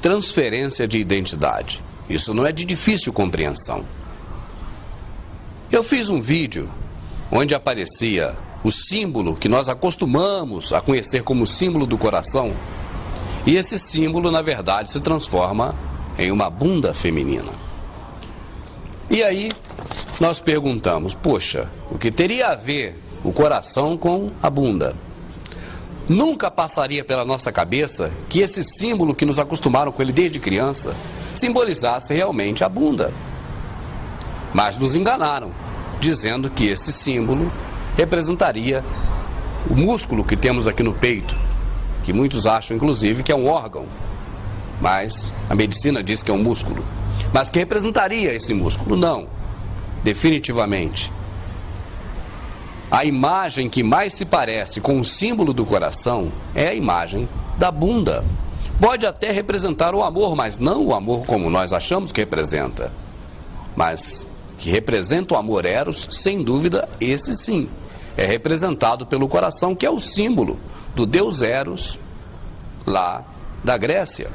transferência de identidade. Isso não é de difícil compreensão. Eu fiz um vídeo onde aparecia o símbolo que nós acostumamos a conhecer como símbolo do coração, e esse símbolo, na verdade, se transforma em uma bunda feminina. E aí nós perguntamos, poxa, o que teria a ver o coração com a bunda? Nunca passaria pela nossa cabeça que esse símbolo que nos acostumaram com ele desde criança simbolizasse realmente a bunda. Mas nos enganaram, dizendo que esse símbolo representaria o músculo que temos aqui no peito, que muitos acham, inclusive, que é um órgão, mas a medicina diz que é um músculo, mas que representaria esse músculo. Não, definitivamente. A imagem que mais se parece com o símbolo do coração é a imagem da bunda. Pode até representar o amor, mas não o amor como nós achamos que representa, mas que representa o amor eros, sem dúvida, esse sim é representado pelo coração, que é o símbolo do deus Eros lá da Grécia.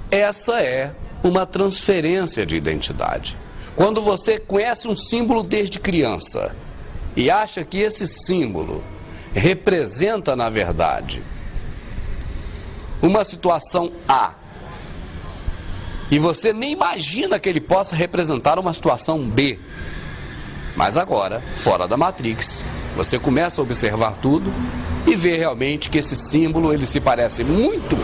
Essa é uma transferência de identidade. Quando você conhece um símbolo desde criança e acha que esse símbolo representa, na verdade, uma situação A, e você nem imagina que ele possa representar uma situação B, mas agora, fora da Matrix, você começa a observar tudo e vê realmente que esse símbolo ele se parece muito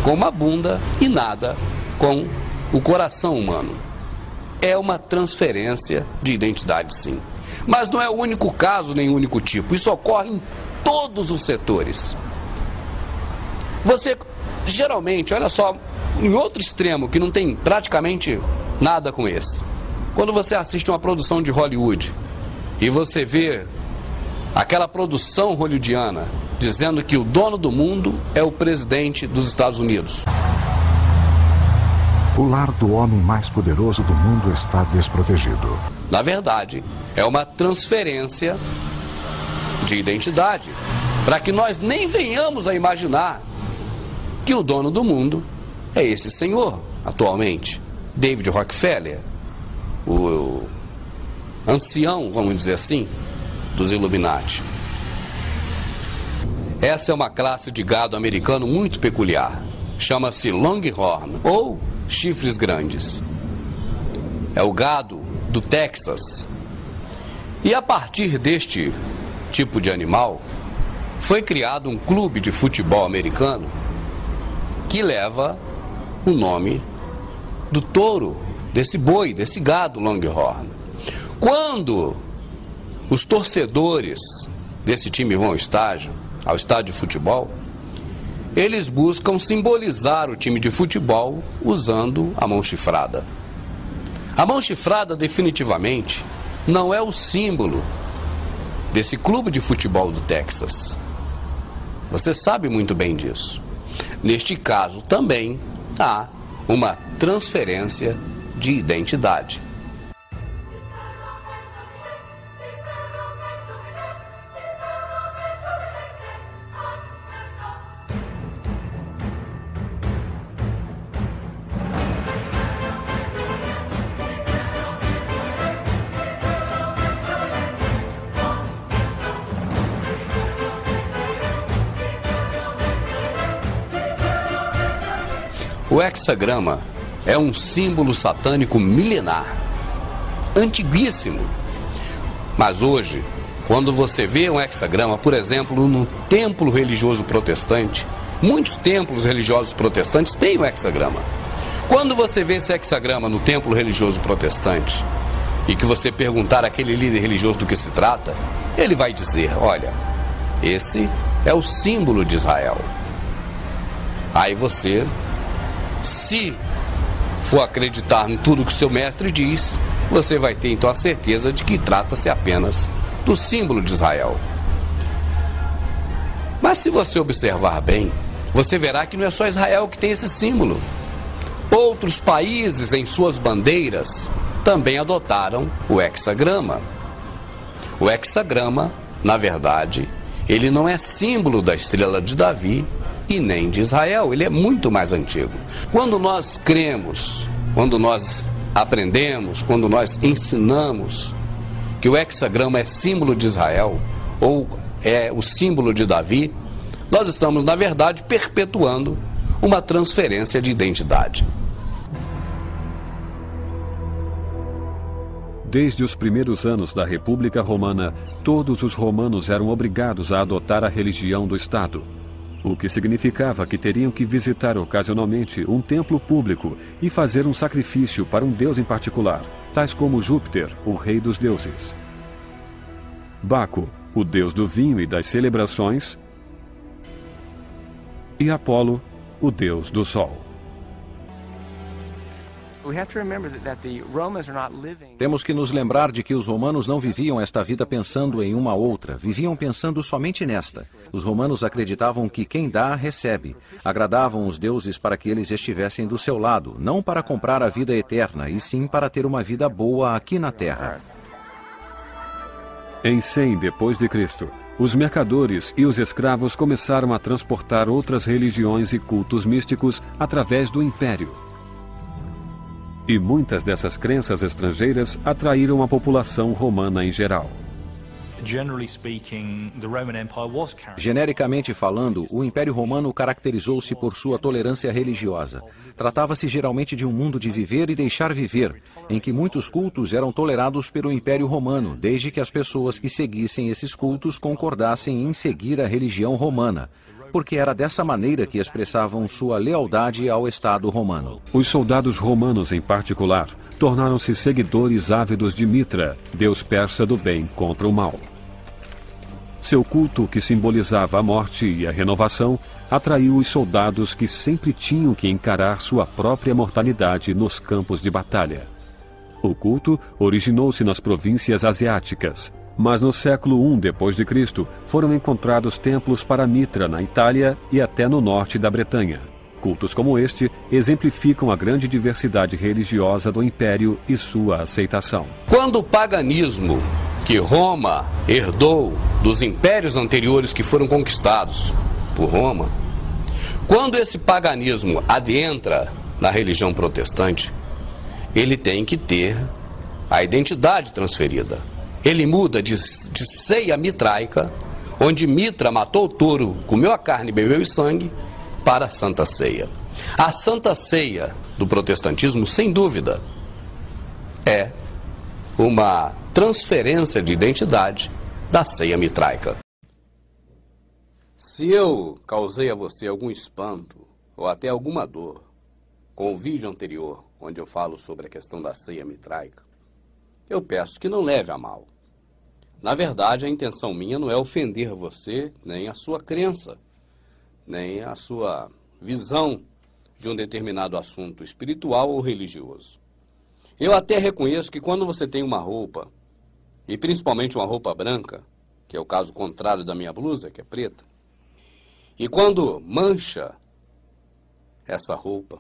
com uma bunda e nada com o coração humano. É uma transferência de identidade, sim. Mas não é o único caso nem o único tipo. Isso ocorre em todos os setores. Você, geralmente, olha só, em outro extremo que não tem praticamente nada com esse. Quando você assiste uma produção de Hollywood e você vê aquela produção hollywoodiana dizendo que o dono do mundo é o presidente dos Estados Unidos. O lar do homem mais poderoso do mundo está desprotegido. Na verdade, é uma transferência de identidade, para que nós nem venhamos a imaginar que o dono do mundo é esse senhor, atualmente, David Rockefeller, o ancião, vamos dizer assim, dos Illuminati. Essa é uma classe de gado americano muito peculiar. Chama-se Longhorn, ou chifres grandes. É o gado do Texas. E a partir deste tipo de animal, foi criado um clube de futebol americano que leva o nome do touro, desse boi, desse gado Longhorn. Quando os torcedores desse time vão ao estádio de futebol, eles buscam simbolizar o time de futebol usando a mão chifrada. A mão chifrada definitivamente não é o símbolo desse clube de futebol do Texas. Você sabe muito bem disso. Neste caso também há uma transferência de identidade. O hexagrama é um símbolo satânico milenar, antiguíssimo. Mas hoje, quando você vê um hexagrama, por exemplo, no templo religioso protestante, muitos templos religiosos protestantes têm o hexagrama. Quando você vê esse hexagrama no templo religioso protestante e que você perguntar àquele líder religioso do que se trata, ele vai dizer, olha, esse é o símbolo de Israel. Aí você, se for acreditar em tudo que o seu mestre diz, você vai ter então a certeza de que trata-se apenas do símbolo de Israel. Mas se você observar bem, você verá que não é só Israel que tem esse símbolo. Outros países em suas bandeiras também adotaram o hexagrama. O hexagrama, na verdade, ele não é símbolo da estrela de Davi, e nem de Israel, ele é muito mais antigo. Quando nós cremos, quando nós aprendemos, quando nós ensinamos que o hexagrama é símbolo de Israel, ou é o símbolo de Davi, nós estamos, na verdade, perpetuando uma transferência de identidade. Desde os primeiros anos da República Romana, todos os romanos eram obrigados a adotar a religião do Estado, o que significava que teriam que visitar ocasionalmente um templo público e fazer um sacrifício para um deus em particular, tais como Júpiter, o rei dos deuses, Baco, o deus do vinho e das celebrações, e Apolo, o deus do sol. Temos que nos lembrar de que os romanos não viviam esta vida pensando em uma outra, viviam pensando somente nesta. Os romanos acreditavam que quem dá, recebe. Agradavam os deuses para que eles estivessem do seu lado, não para comprar a vida eterna, e sim para ter uma vida boa aqui na terra. Em 100 d.C., os mercadores e os escravos começaram a transportar outras religiões e cultos místicos através do Império. E muitas dessas crenças estrangeiras atraíram a população romana em geral. Genericamente falando, o Império Romano caracterizou-se por sua tolerância religiosa. Tratava-se geralmente de um mundo de viver e deixar viver, em que muitos cultos eram tolerados pelo Império Romano, desde que as pessoas que seguissem esses cultos concordassem em seguir a religião romana, porque era dessa maneira que expressavam sua lealdade ao Estado romano. Os soldados romanos, em particular, tornaram-se seguidores ávidos de Mitra, deus persa do bem contra o mal. Seu culto, que simbolizava a morte e a renovação, atraiu os soldados que sempre tinham que encarar sua própria mortalidade nos campos de batalha. O culto originou-se nas províncias asiáticas, mas no século I d.C. foram encontrados templos para Mitra na Itália e até no norte da Bretanha. Cultos como este exemplificam a grande diversidade religiosa do Império e sua aceitação. Quando o paganismo que Roma herdou dos impérios anteriores que foram conquistados por Roma, quando esse paganismo adentra na religião protestante, ele tem que ter a identidade transferida. Ele muda de ceia mitraica, onde Mitra matou o touro, comeu a carne e bebeu o sangue, para a Santa Ceia. A Santa Ceia do protestantismo, sem dúvida, é uma transferência de identidade da ceia mitraica. Se eu causei a você algum espanto ou até alguma dor com o vídeo anterior, onde eu falo sobre a questão da ceia mitraica, eu peço que não leve a mal. Na verdade, a intenção minha não é ofender você, nem a sua crença, nem a sua visão de um determinado assunto espiritual ou religioso. Eu até reconheço que quando você tem uma roupa, e principalmente uma roupa branca, que é o caso contrário da minha blusa, que é preta, e quando mancha essa roupa,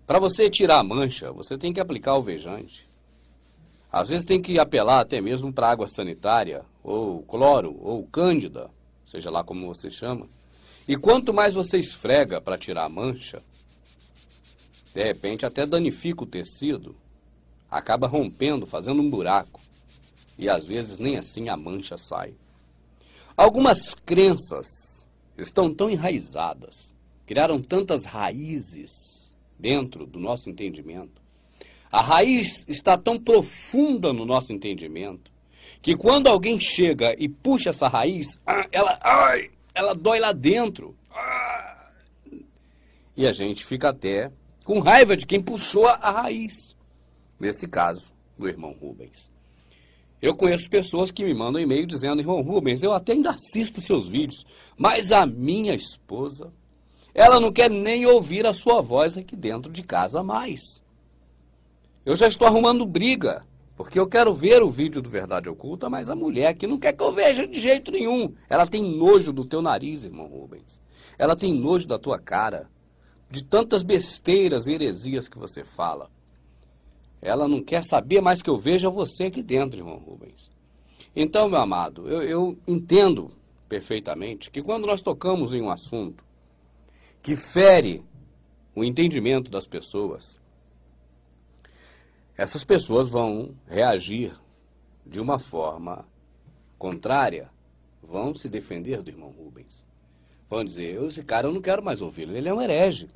para você tirar a mancha, você tem que aplicar alvejante. Às vezes tem que apelar até mesmo para água sanitária, ou cloro, ou cândida, seja lá como você chama. E quanto mais você esfrega para tirar a mancha, de repente até danifica o tecido, acaba rompendo, fazendo um buraco. E às vezes nem assim a mancha sai. Algumas crenças estão tão enraizadas, criaram tantas raízes dentro do nosso entendimento. A raiz está tão profunda no nosso entendimento que quando alguém chega e puxa essa raiz, ela dói lá dentro. E a gente fica até com raiva de quem puxou a raiz. Nesse caso, do irmão Rubens. Eu conheço pessoas que me mandam e-mail dizendo: irmão Rubens, eu até ainda assisto seus vídeos, mas a minha esposa, ela não quer nem ouvir a sua voz aqui dentro de casa mais. Eu já estou arrumando briga, porque eu quero ver o vídeo do Verdade Oculta, mas a mulher aqui não quer que eu veja de jeito nenhum. Ela tem nojo do teu nariz, irmão Rubens. Ela tem nojo da tua cara, de tantas besteiras e heresias que você fala. Ela não quer saber mais que eu veja você aqui dentro, irmão Rubens. Então, meu amado, eu entendo perfeitamente que quando nós tocamos em um assunto que fere o entendimento das pessoas, essas pessoas vão reagir de uma forma contrária, vão se defender do irmão Rubens. Vão dizer, esse cara eu não quero mais ouvi-lo, ele é um herege.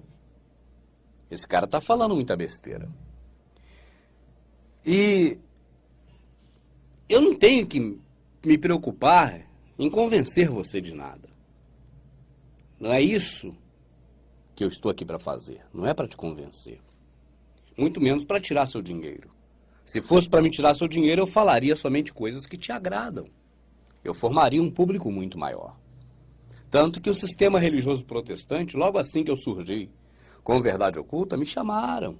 Esse cara está falando muita besteira. E eu não tenho que me preocupar em convencer você de nada. Não é isso que eu estou aqui para fazer. Não é para te convencer. Muito menos para tirar seu dinheiro. Se fosse para me tirar seu dinheiro, eu falaria somente coisas que te agradam. Eu formaria um público muito maior. Tanto que o sistema religioso protestante, logo assim que eu surgi com Verdade Oculta, me chamaram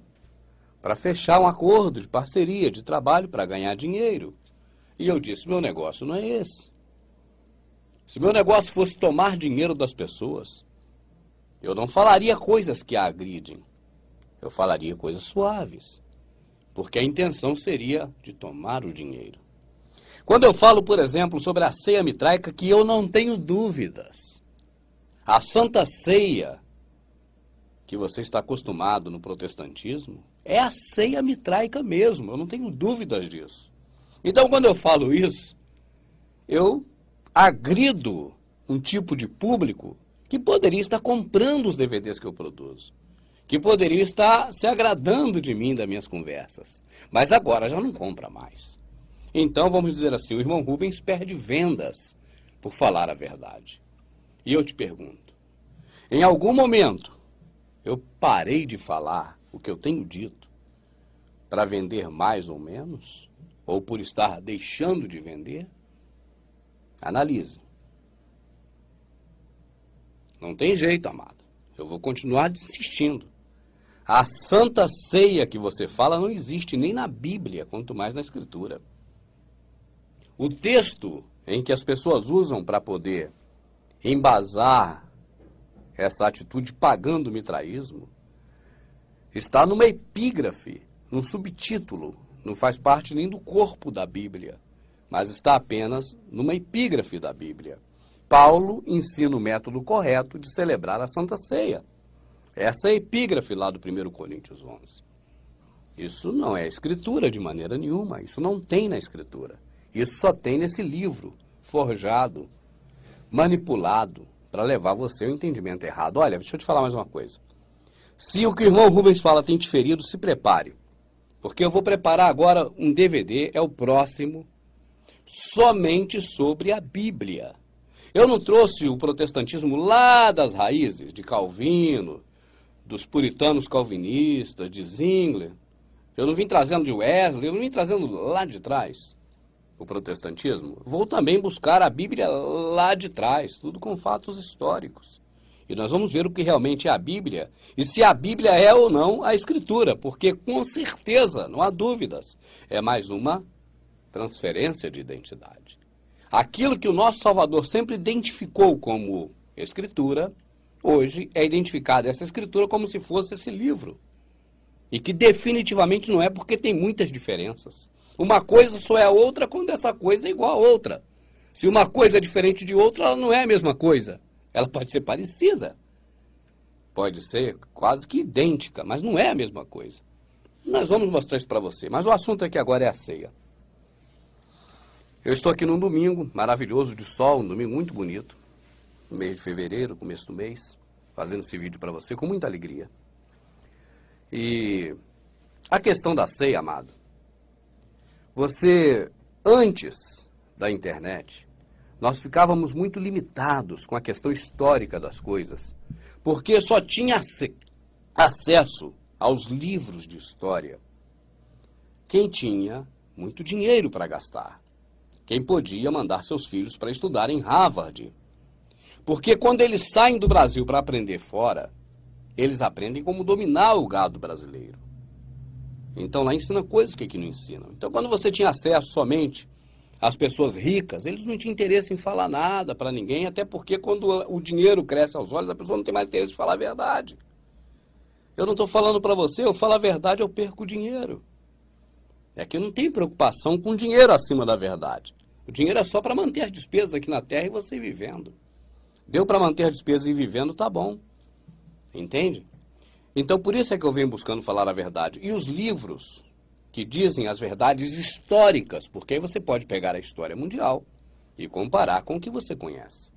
para fechar um acordo de parceria, de trabalho, para ganhar dinheiro. E eu disse, meu negócio não é esse. Se meu negócio fosse tomar dinheiro das pessoas, eu não falaria coisas que a agridem. Eu falaria coisas suaves. Porque a intenção seria de tomar o dinheiro. Quando eu falo, por exemplo, sobre a ceia mitraica, que eu não tenho dúvidas. A Santa Ceia, que você está acostumado no protestantismo, é a ceia mitraica mesmo, eu não tenho dúvidas disso. Então, quando eu falo isso, eu agrido um tipo de público que poderia estar comprando os DVDs que eu produzo, que poderia estar se agradando de mim, das minhas conversas, mas agora já não compra mais. Então, vamos dizer assim, o irmão Rubens perde vendas por falar a verdade. E eu te pergunto, em algum momento eu parei de falar o que eu tenho dito para vender mais ou menos? Ou por estar deixando de vender? Analise. Não tem jeito, amado. Eu vou continuar insistindo. A Santa Ceia que você fala não existe nem na Bíblia, quanto mais na Escritura. O texto em que as pessoas usam para poder embasar essa atitude pagã do mitraísmo está numa epígrafe, num subtítulo, não faz parte nem do corpo da Bíblia, mas está apenas numa epígrafe da Bíblia. Paulo ensina o método correto de celebrar a Santa Ceia. Essa é a epígrafe lá do 1 Coríntios 11. Isso não é escritura de maneira nenhuma, isso não tem na escritura. Isso só tem nesse livro, forjado, manipulado, para levar você ao entendimento errado. Olha, deixa eu te falar mais uma coisa. Se o que o irmão Rubens fala tem te ferido, se prepare. Porque eu vou preparar agora um DVD, é o próximo, somente sobre a Bíblia. Eu não trouxe o protestantismo lá das raízes, de Calvino, dos puritanos calvinistas, de Zwingli. Eu não vim trazendo de Wesley, eu não vim trazendo lá de trás o protestantismo. Vou também buscar a Bíblia lá de trás, tudo com fatos históricos. E nós vamos ver o que realmente é a Bíblia e se a Bíblia é ou não a Escritura, porque com certeza, não há dúvidas, é mais uma transferência de identidade. Aquilo que o nosso Salvador sempre identificou como Escritura, hoje é identificada essa Escritura como se fosse esse livro. E que definitivamente não é, porque tem muitas diferenças. Uma coisa só é a outra quando essa coisa é igual a outra. Se uma coisa é diferente de outra, ela não é a mesma coisa. Ela pode ser parecida. Pode ser quase que idêntica, mas não é a mesma coisa. Nós vamos mostrar isso para você. Mas o assunto aqui agora é a ceia. Eu estou aqui num domingo maravilhoso de sol, um domingo muito bonito. No mês de fevereiro, começo do mês, fazendo esse vídeo para você com muita alegria. E a questão da ceia, amado. Você, antes da internet, nós ficávamos muito limitados com a questão histórica das coisas, porque só tinha acesso aos livros de história quem tinha muito dinheiro para gastar, quem podia mandar seus filhos para estudar em Harvard. Porque quando eles saem do Brasil para aprender fora, eles aprendem como dominar o gado brasileiro. Então lá ensina coisas que aqui não ensinam. Então quando você tinha acesso somente às pessoas ricas, eles não tinham interesse em falar nada para ninguém, até porque quando o dinheiro cresce aos olhos, a pessoa não tem mais interesse de falar a verdade. Eu não estou falando para você, eu falo a verdade, eu perco o dinheiro. É que eu não tenho preocupação com dinheiro acima da verdade. O dinheiro é só para manter as despesas aqui na terra e você ir vivendo. Deu para manter as despesas e ir vivendo, tá bom. Entende? Então, por isso é que eu venho buscando falar a verdade. E os livros que dizem as verdades históricas, porque aí você pode pegar a história mundial e comparar com o que você conhece.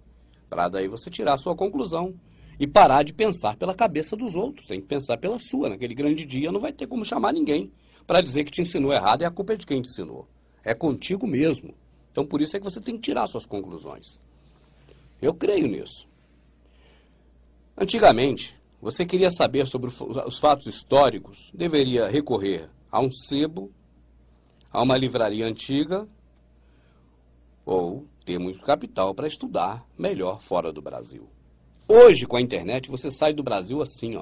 Para daí você tirar a sua conclusão e parar de pensar pela cabeça dos outros. Tem que pensar pela sua. Naquele grande dia não vai ter como chamar ninguém para dizer que te ensinou errado e a culpa é de quem te ensinou. É contigo mesmo. Então, por isso é que você tem que tirar suas conclusões. Eu creio nisso. Antigamente, você queria saber sobre os fatos históricos, deveria recorrer a um sebo, a uma livraria antiga, ou ter muito capital para estudar melhor fora do Brasil. Hoje, com a internet, você sai do Brasil assim, ó.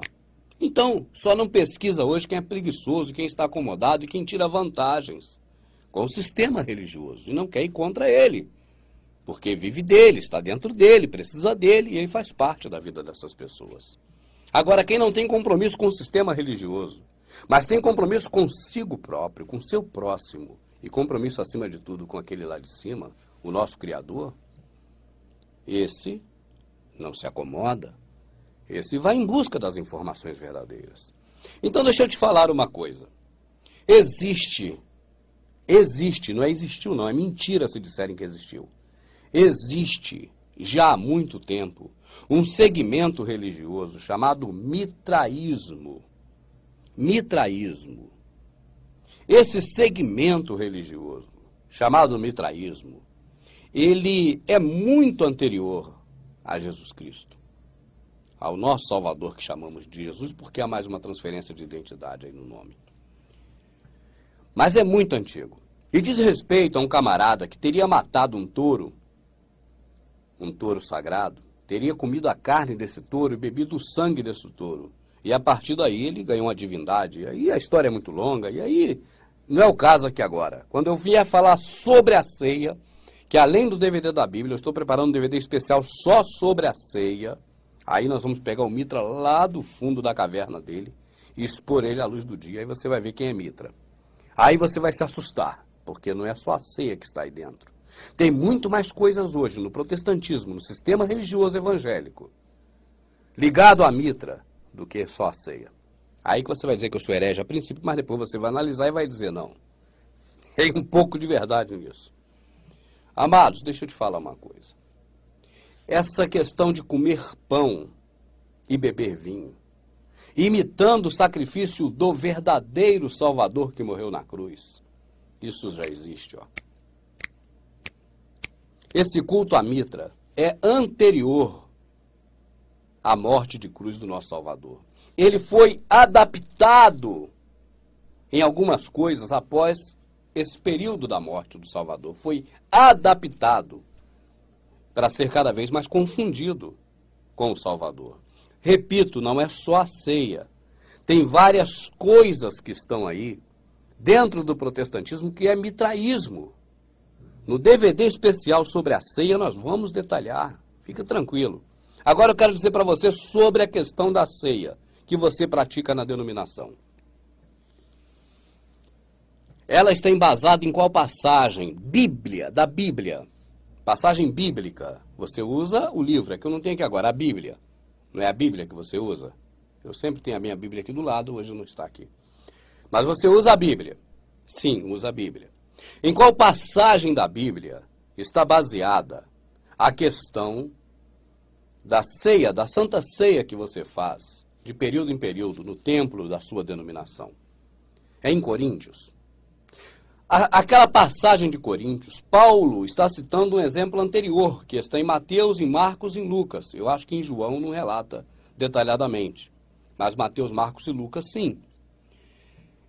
Então, só não pesquisa hoje quem é preguiçoso, quem está acomodado e quem tira vantagens com o sistema religioso e não quer ir contra ele, porque vive dele, está dentro dele, precisa dele e ele faz parte da vida dessas pessoas. Agora, quem não tem compromisso com o sistema religioso, mas tem compromisso consigo próprio, com seu próximo, e compromisso, acima de tudo, com aquele lá de cima, o nosso Criador, esse não se acomoda, esse vai em busca das informações verdadeiras. Então, deixa eu te falar uma coisa. Existe, não é existiu não, é mentira se disserem que existiu. Existe, já há muito tempo, um segmento religioso chamado mitraísmo. Mitraísmo. Esse segmento religioso, chamado mitraísmo, ele é muito anterior a Jesus Cristo, ao nosso Salvador, que chamamos de Jesus, porque há mais uma transferência de identidade aí no nome. Mas é muito antigo. E diz respeito a um camarada que teria matado um touro sagrado, teria comido a carne desse touro e bebido o sangue desse touro. E a partir daí ele ganhou uma divindade. E aí a história é muito longa, e aí não é o caso aqui agora. Quando eu vier falar sobre a ceia, que além do DVD da Bíblia, eu estou preparando um DVD especial só sobre a ceia, aí nós vamos pegar o Mitra lá do fundo da caverna dele e expor ele à luz do dia, aí você vai ver quem é Mitra. Aí você vai se assustar, porque não é só a ceia que está aí dentro. Tem muito mais coisas hoje no protestantismo, no sistema religioso evangélico, ligado à Mitra, do que só a ceia. Aí que você vai dizer que eu sou herege a princípio, mas depois você vai analisar e vai dizer não. Tem um pouco de verdade nisso. Amados, deixa eu te falar uma coisa. Essa questão de comer pão e beber vinho, imitando o sacrifício do verdadeiro Salvador que morreu na cruz, isso já existe, ó. Esse culto à Mitra é anterior à morte de cruz do nosso Salvador. Ele foi adaptado em algumas coisas após esse período da morte do Salvador. Foi adaptado para ser cada vez mais confundido com o Salvador. Repito, não é só a ceia. Tem várias coisas que estão aí dentro do protestantismo que é mitraísmo. No DVD especial sobre a ceia nós vamos detalhar. Fica tranquilo. Agora eu quero dizer para você sobre a questão da ceia que você pratica na denominação. Ela está embasada em qual passagem? Da Bíblia. Passagem bíblica. Você usa o livro, é que eu não tenho aqui agora, a Bíblia. Não é a Bíblia que você usa? Eu sempre tenho a minha Bíblia aqui do lado, hoje não está aqui. Mas você usa a Bíblia. Sim, usa a Bíblia. Em qual passagem da Bíblia está baseada a questão da ceia, da santa ceia que você faz, de período em período, no templo da sua denominação? É em Coríntios. Aquela passagem de Coríntios, Paulo está citando um exemplo anterior, que está em Mateus, em Marcos e em Lucas. Eu acho que em João não relata detalhadamente, mas Mateus, Marcos e Lucas sim.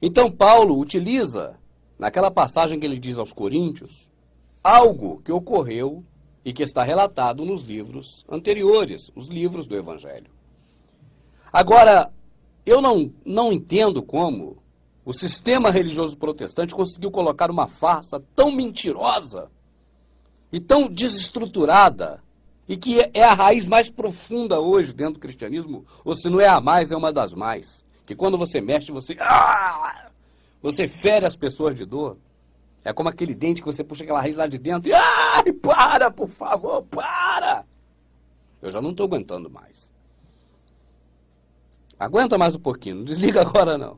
Então Paulo utiliza, naquela passagem que ele diz aos Coríntios, algo que ocorreu e que está relatado nos livros anteriores, os livros do Evangelho. Agora, eu não entendo como o sistema religioso protestante conseguiu colocar uma farsa tão mentirosa e tão desestruturada, e que é a raiz mais profunda hoje dentro do cristianismo, ou se não é a mais, é uma das mais. Que quando você mexe, você fere as pessoas de dor. É como aquele dente que você puxa aquela raiz lá de dentro e... Ai, para, por favor, para! Eu já não estou aguentando mais. Aguenta mais um pouquinho, não desliga agora não.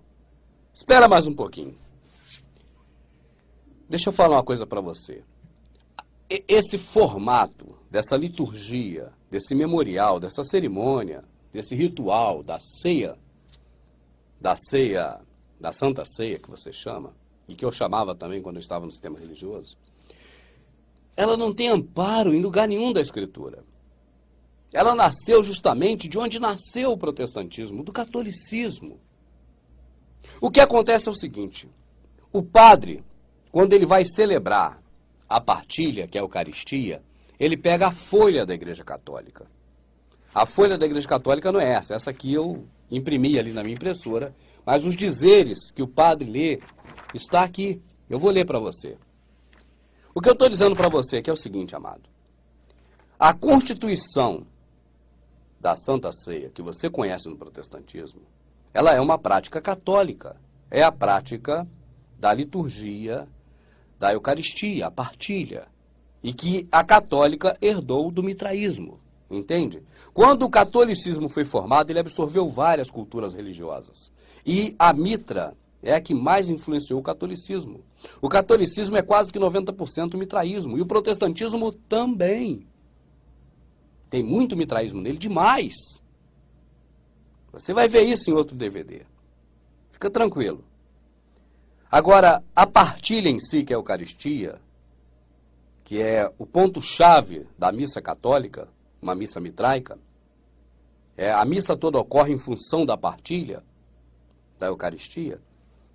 Espera mais um pouquinho. Deixa eu falar uma coisa para você. Esse formato dessa liturgia, desse memorial, dessa cerimônia, desse ritual da ceia, da Santa Ceia que você chama, e que eu chamava também quando eu estava no sistema religioso, ela não tem amparo em lugar nenhum da Escritura. Ela nasceu justamente de onde nasceu o protestantismo, do catolicismo. O que acontece é o seguinte, o padre, quando ele vai celebrar a partilha, que é a Eucaristia, ele pega a folha da Igreja Católica. A folha da Igreja Católica não é essa aqui eu imprimi ali na minha impressora, mas os dizeres que o padre lê está aqui. Eu vou ler para você. O que eu estou dizendo para você aqui é o seguinte, amado. A constituição da Santa Ceia, que você conhece no protestantismo, ela é uma prática católica. É a prática da liturgia, da Eucaristia, a partilha. E que a católica herdou do mitraísmo. Entende? Quando o catolicismo foi formado, ele absorveu várias culturas religiosas. E a mitra é a que mais influenciou o catolicismo. O catolicismo é quase que 90% mitraísmo. E o protestantismo também. Tem muito mitraísmo nele, demais. Você vai ver isso em outro DVD. Fica tranquilo. Agora, a partilha em si, que é a Eucaristia, que é o ponto-chave da missa católica, uma missa mitraica, a missa toda ocorre em função da partilha da Eucaristia,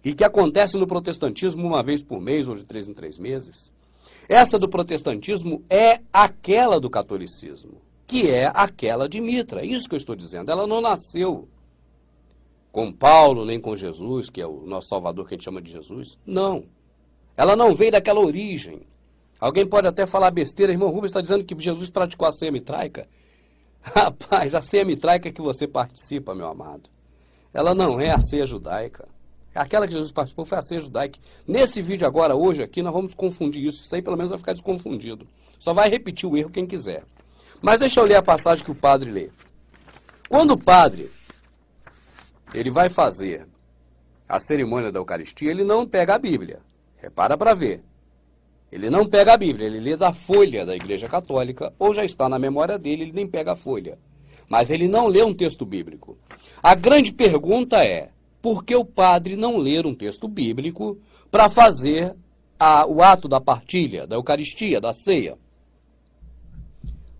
e que acontece no protestantismo uma vez por mês, ou de 3 em 3 meses. Essa do protestantismo é aquela do catolicismo, que é aquela de mitra. Isso que eu estou dizendo. Ela não nasceu com Paulo, nem com Jesus, que é o nosso Salvador, que a gente chama de Jesus. Não. Ela não veio daquela origem. Alguém pode até falar besteira, irmão Rubens está dizendo que Jesus praticou a ceia mitraica. Rapaz, a ceia mitraica que você participa, meu amado, ela não é a ceia judaica. Aquela que Jesus participou foi a ceia judaica. Nesse vídeo agora, hoje aqui, nós vamos confundir isso. Isso aí pelo menos vai ficar desconfundido. Só vai repetir o erro quem quiser. Mas deixa eu ler a passagem que o padre lê. Quando o padre ele vai fazer a cerimônia da Eucaristia, ele não pega a Bíblia. Repara para ver. Ele não pega a Bíblia, ele lê da folha da Igreja Católica, ou já está na memória dele, ele nem pega a folha. Mas ele não lê um texto bíblico. A grande pergunta é, por que o padre não ler um texto bíblico para fazer o ato da partilha, da Eucaristia, da ceia?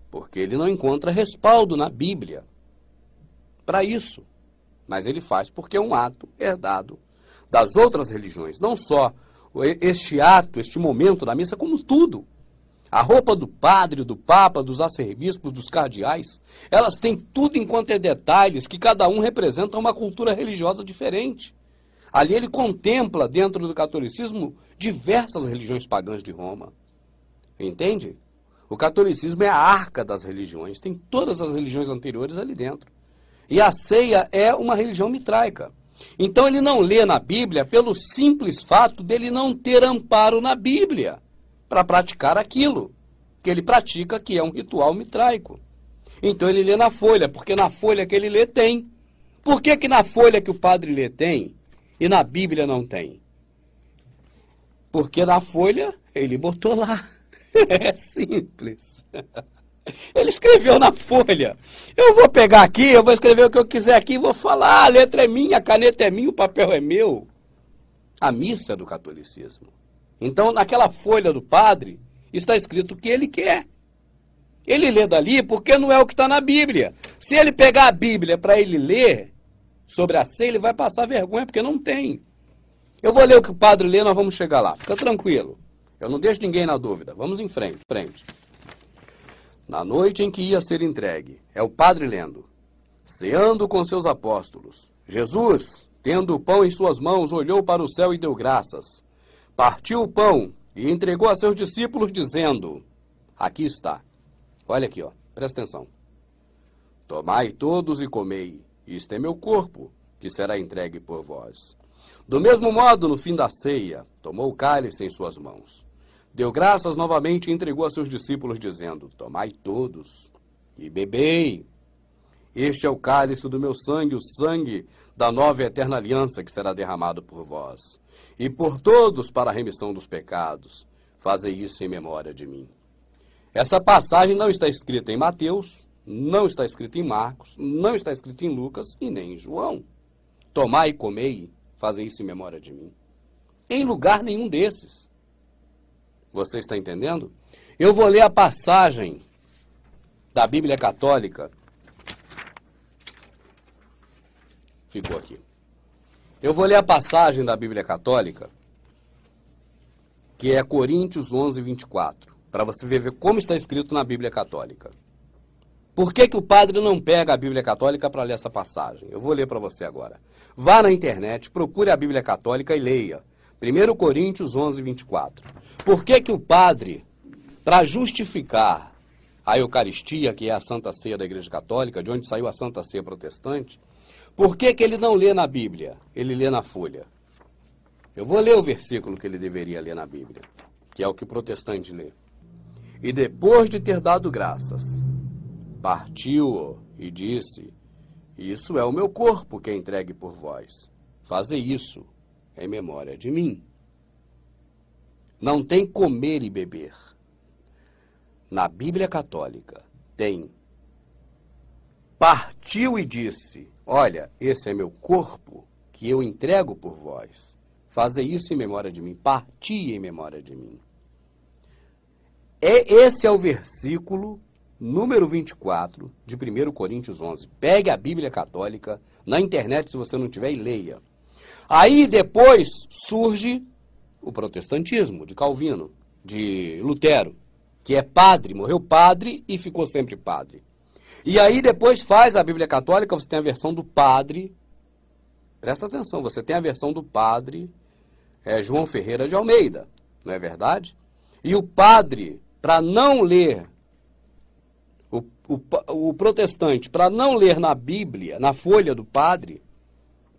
Porque ele não encontra respaldo na Bíblia para isso. Mas ele faz porque é um ato herdado das outras religiões, não só este ato, este momento da missa, como tudo. A roupa do padre, do papa, dos arcebispos, dos cardeais, elas têm tudo enquanto é detalhes que cada um representa uma cultura religiosa diferente. Ali ele contempla, dentro do catolicismo, diversas religiões pagãs de Roma. Entende? O catolicismo é a arca das religiões, tem todas as religiões anteriores ali dentro. E a ceia é uma religião mitraica. Então ele não lê na Bíblia pelo simples fato dele não ter amparo na Bíblia para praticar aquilo que ele pratica, que é um ritual mitraico. Então ele lê na folha, porque na folha que ele lê tem. Por que na folha que o padre lê tem e na Bíblia não tem? Porque na folha ele botou lá. É simples. Ele escreveu na folha. Eu vou pegar aqui, eu vou escrever o que eu quiser aqui, vou falar, a letra é minha, a caneta é minha, o papel é meu. A missa é do catolicismo. Então, naquela folha do padre, está escrito o que ele quer. Ele lê dali porque não é o que está na Bíblia. Se ele pegar a Bíblia para ele ler sobre a ceia, ele vai passar vergonha, porque não tem. Eu vou ler o que o padre lê, nós vamos chegar lá. Fica tranquilo. Eu não deixo ninguém na dúvida. Vamos em frente. Na noite em que ia ser entregue, é o padre lendo, ceando com seus apóstolos, Jesus, tendo o pão em suas mãos, olhou para o céu e deu graças. Partiu o pão e entregou a seus discípulos, dizendo, aqui está. Olha aqui, ó, presta atenção. Tomai todos e comei, isto é meu corpo, que será entregue por vós. Do mesmo modo, no fim da ceia, tomou o cálice em suas mãos. Deu graças novamente e entregou a seus discípulos, dizendo: tomai todos e bebei. Este é o cálice do meu sangue, o sangue da nova e eterna aliança que será derramado por vós e por todos para a remissão dos pecados. Fazei isso em memória de mim. Essa passagem não está escrita em Mateus, não está escrita em Marcos, não está escrita em Lucas e nem em João. Tomai e comei, fazei isso em memória de mim. Em lugar nenhum desses. Você está entendendo? Eu vou ler a passagem da Bíblia Católica. Ficou aqui. Eu vou ler a passagem da Bíblia Católica, que é Coríntios 11, 24, para você ver como está escrito na Bíblia Católica. Por que o padre não pega a Bíblia Católica para ler essa passagem? Eu vou ler para você agora. Vá na internet, procure a Bíblia Católica e leia. 1 Coríntios 11, 24. Por que o padre, para justificar a Eucaristia, que é a Santa Ceia da Igreja Católica, de onde saiu a Santa Ceia protestante, por que ele não lê na Bíblia? Ele lê na folha. Eu vou ler o versículo que ele deveria ler na Bíblia, que é o que o protestante lê. E depois de ter dado graças, partiu e disse: isso é o meu corpo que é entregue por vós. Fazei isso em memória de mim. Não tem comer e beber. Na Bíblia Católica tem partiu e disse: olha, esse é meu corpo que eu entrego por vós. Fazei isso em memória de mim. Parti em memória de mim. Esse é o versículo número 24 de 1 Coríntios 11. Pegue a Bíblia Católica na internet, se você não tiver, e leia. Aí depois surge o protestantismo de Calvino, de Lutero, que é padre, morreu padre e ficou sempre padre. E aí depois faz a Bíblia Católica, você tem a versão do padre, presta atenção, você tem a versão do padre João Ferreira de Almeida, não é verdade? E o padre, para não ler, o protestante, para não ler na Bíblia, na folha do padre,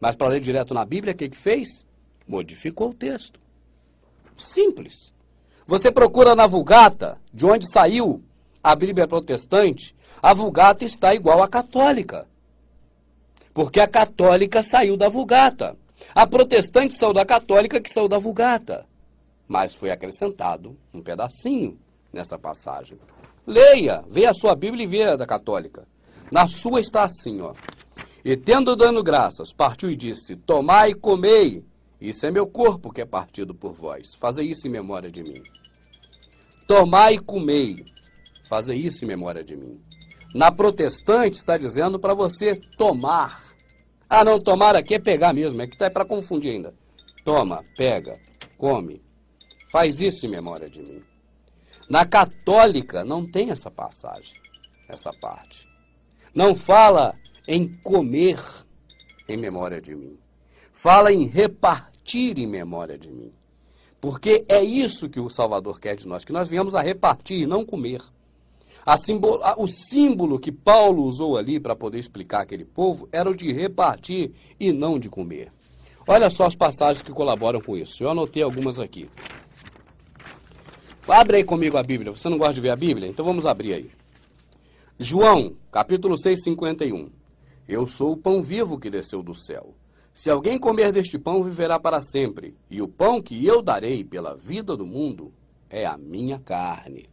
mas para ler direto na Bíblia, o que fez? Modificou o texto. Simples. Você procura na Vulgata, de onde saiu a Bíblia protestante, a Vulgata está igual à católica. Porque a católica saiu da Vulgata. A protestante saiu da católica, que saiu da Vulgata. Mas foi acrescentado um pedacinho nessa passagem. Leia, vê a sua Bíblia e vê a da católica. Na sua está assim, ó. E tendo dado graças, partiu e disse: tomai e comei, isso é meu corpo que é partido por vós. Fazei isso em memória de mim. Tomai e comei, fazei isso em memória de mim. Na protestante está dizendo para você tomar. Ah, não, tomar aqui é pegar mesmo, é que está para confundir ainda. Toma, pega, come, faz isso em memória de mim. Na católica não tem essa passagem, essa parte. Não fala em comer em memória de mim. Fala em repartir em memória de mim. Porque é isso que o Salvador quer de nós, que nós viemos a repartir e não comer. O símbolo que Paulo usou ali para poder explicar aquele povo era o de repartir e não de comer. Olha só as passagens que colaboram com isso. Eu anotei algumas aqui. Abre aí comigo a Bíblia. Você não gosta de ver a Bíblia? Então vamos abrir aí. João, capítulo 6, 51. Eu sou o pão vivo que desceu do céu. Se alguém comer deste pão, viverá para sempre. E o pão que eu darei pela vida do mundo é a minha carne.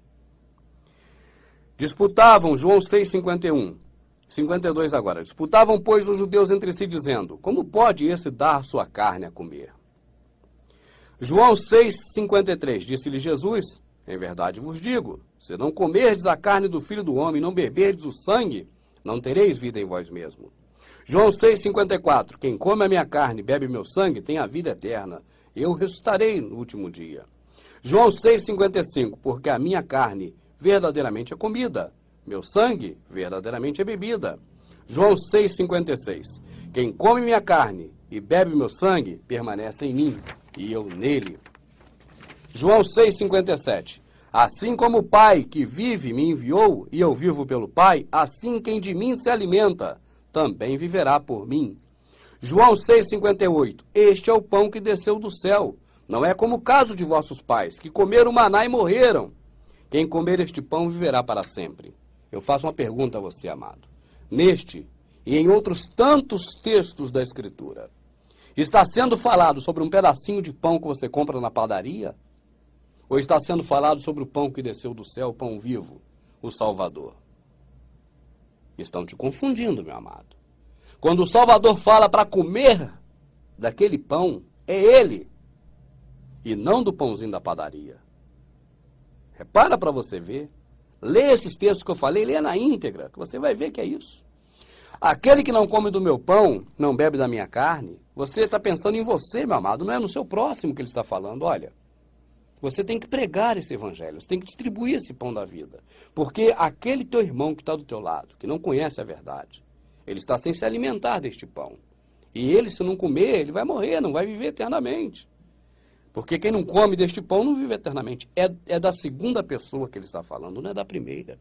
Disputavam, João 6, 51. 52 agora. Disputavam, pois, os judeus entre si, dizendo: como pode esse dar sua carne a comer? João 6, 53. Disse-lhe Jesus: em verdade vos digo, se não comerdes a carne do Filho do Homem e não beberdes o sangue, não tereis vida em vós mesmo. João 6, 54. Quem come a minha carne e bebe meu sangue tem a vida eterna. Eu ressuscitarei no último dia. João 6, 55. Porque a minha carne verdadeiramente é comida, meu sangue verdadeiramente é bebida. João 6, 56. Quem come minha carne e bebe meu sangue permanece em mim e eu nele. João 6, 57. Assim como o Pai que vive me enviou e eu vivo pelo Pai, assim quem de mim se alimenta também viverá por mim. João 6,58. Este é o pão que desceu do céu. Não é como o caso de vossos pais, que comeram maná e morreram. Quem comer este pão viverá para sempre. Eu faço uma pergunta a você, amado. Neste e em outros tantos textos da Escritura, está sendo falado sobre um pedacinho de pão que você compra na padaria? Ou está sendo falado sobre o pão que desceu do céu, o pão vivo, o Salvador? Estão te confundindo, meu amado. Quando o Salvador fala para comer daquele pão, é ele, e não do pãozinho da padaria. Repara para você ver. Lê esses textos que eu falei, lê na íntegra, que você vai ver que é isso. Aquele que não come do meu pão, não bebe da minha carne, você está pensando em você, meu amado, não é no seu próximo que ele está falando. Olha, você tem que pregar esse evangelho, você tem que distribuir esse pão da vida. Porque aquele teu irmão que está do teu lado, que não conhece a verdade, ele está sem se alimentar deste pão. E ele, se não comer, ele vai morrer, não vai viver eternamente. Porque quem não come deste pão não vive eternamente. É da segunda pessoa que ele está falando, não é da primeira.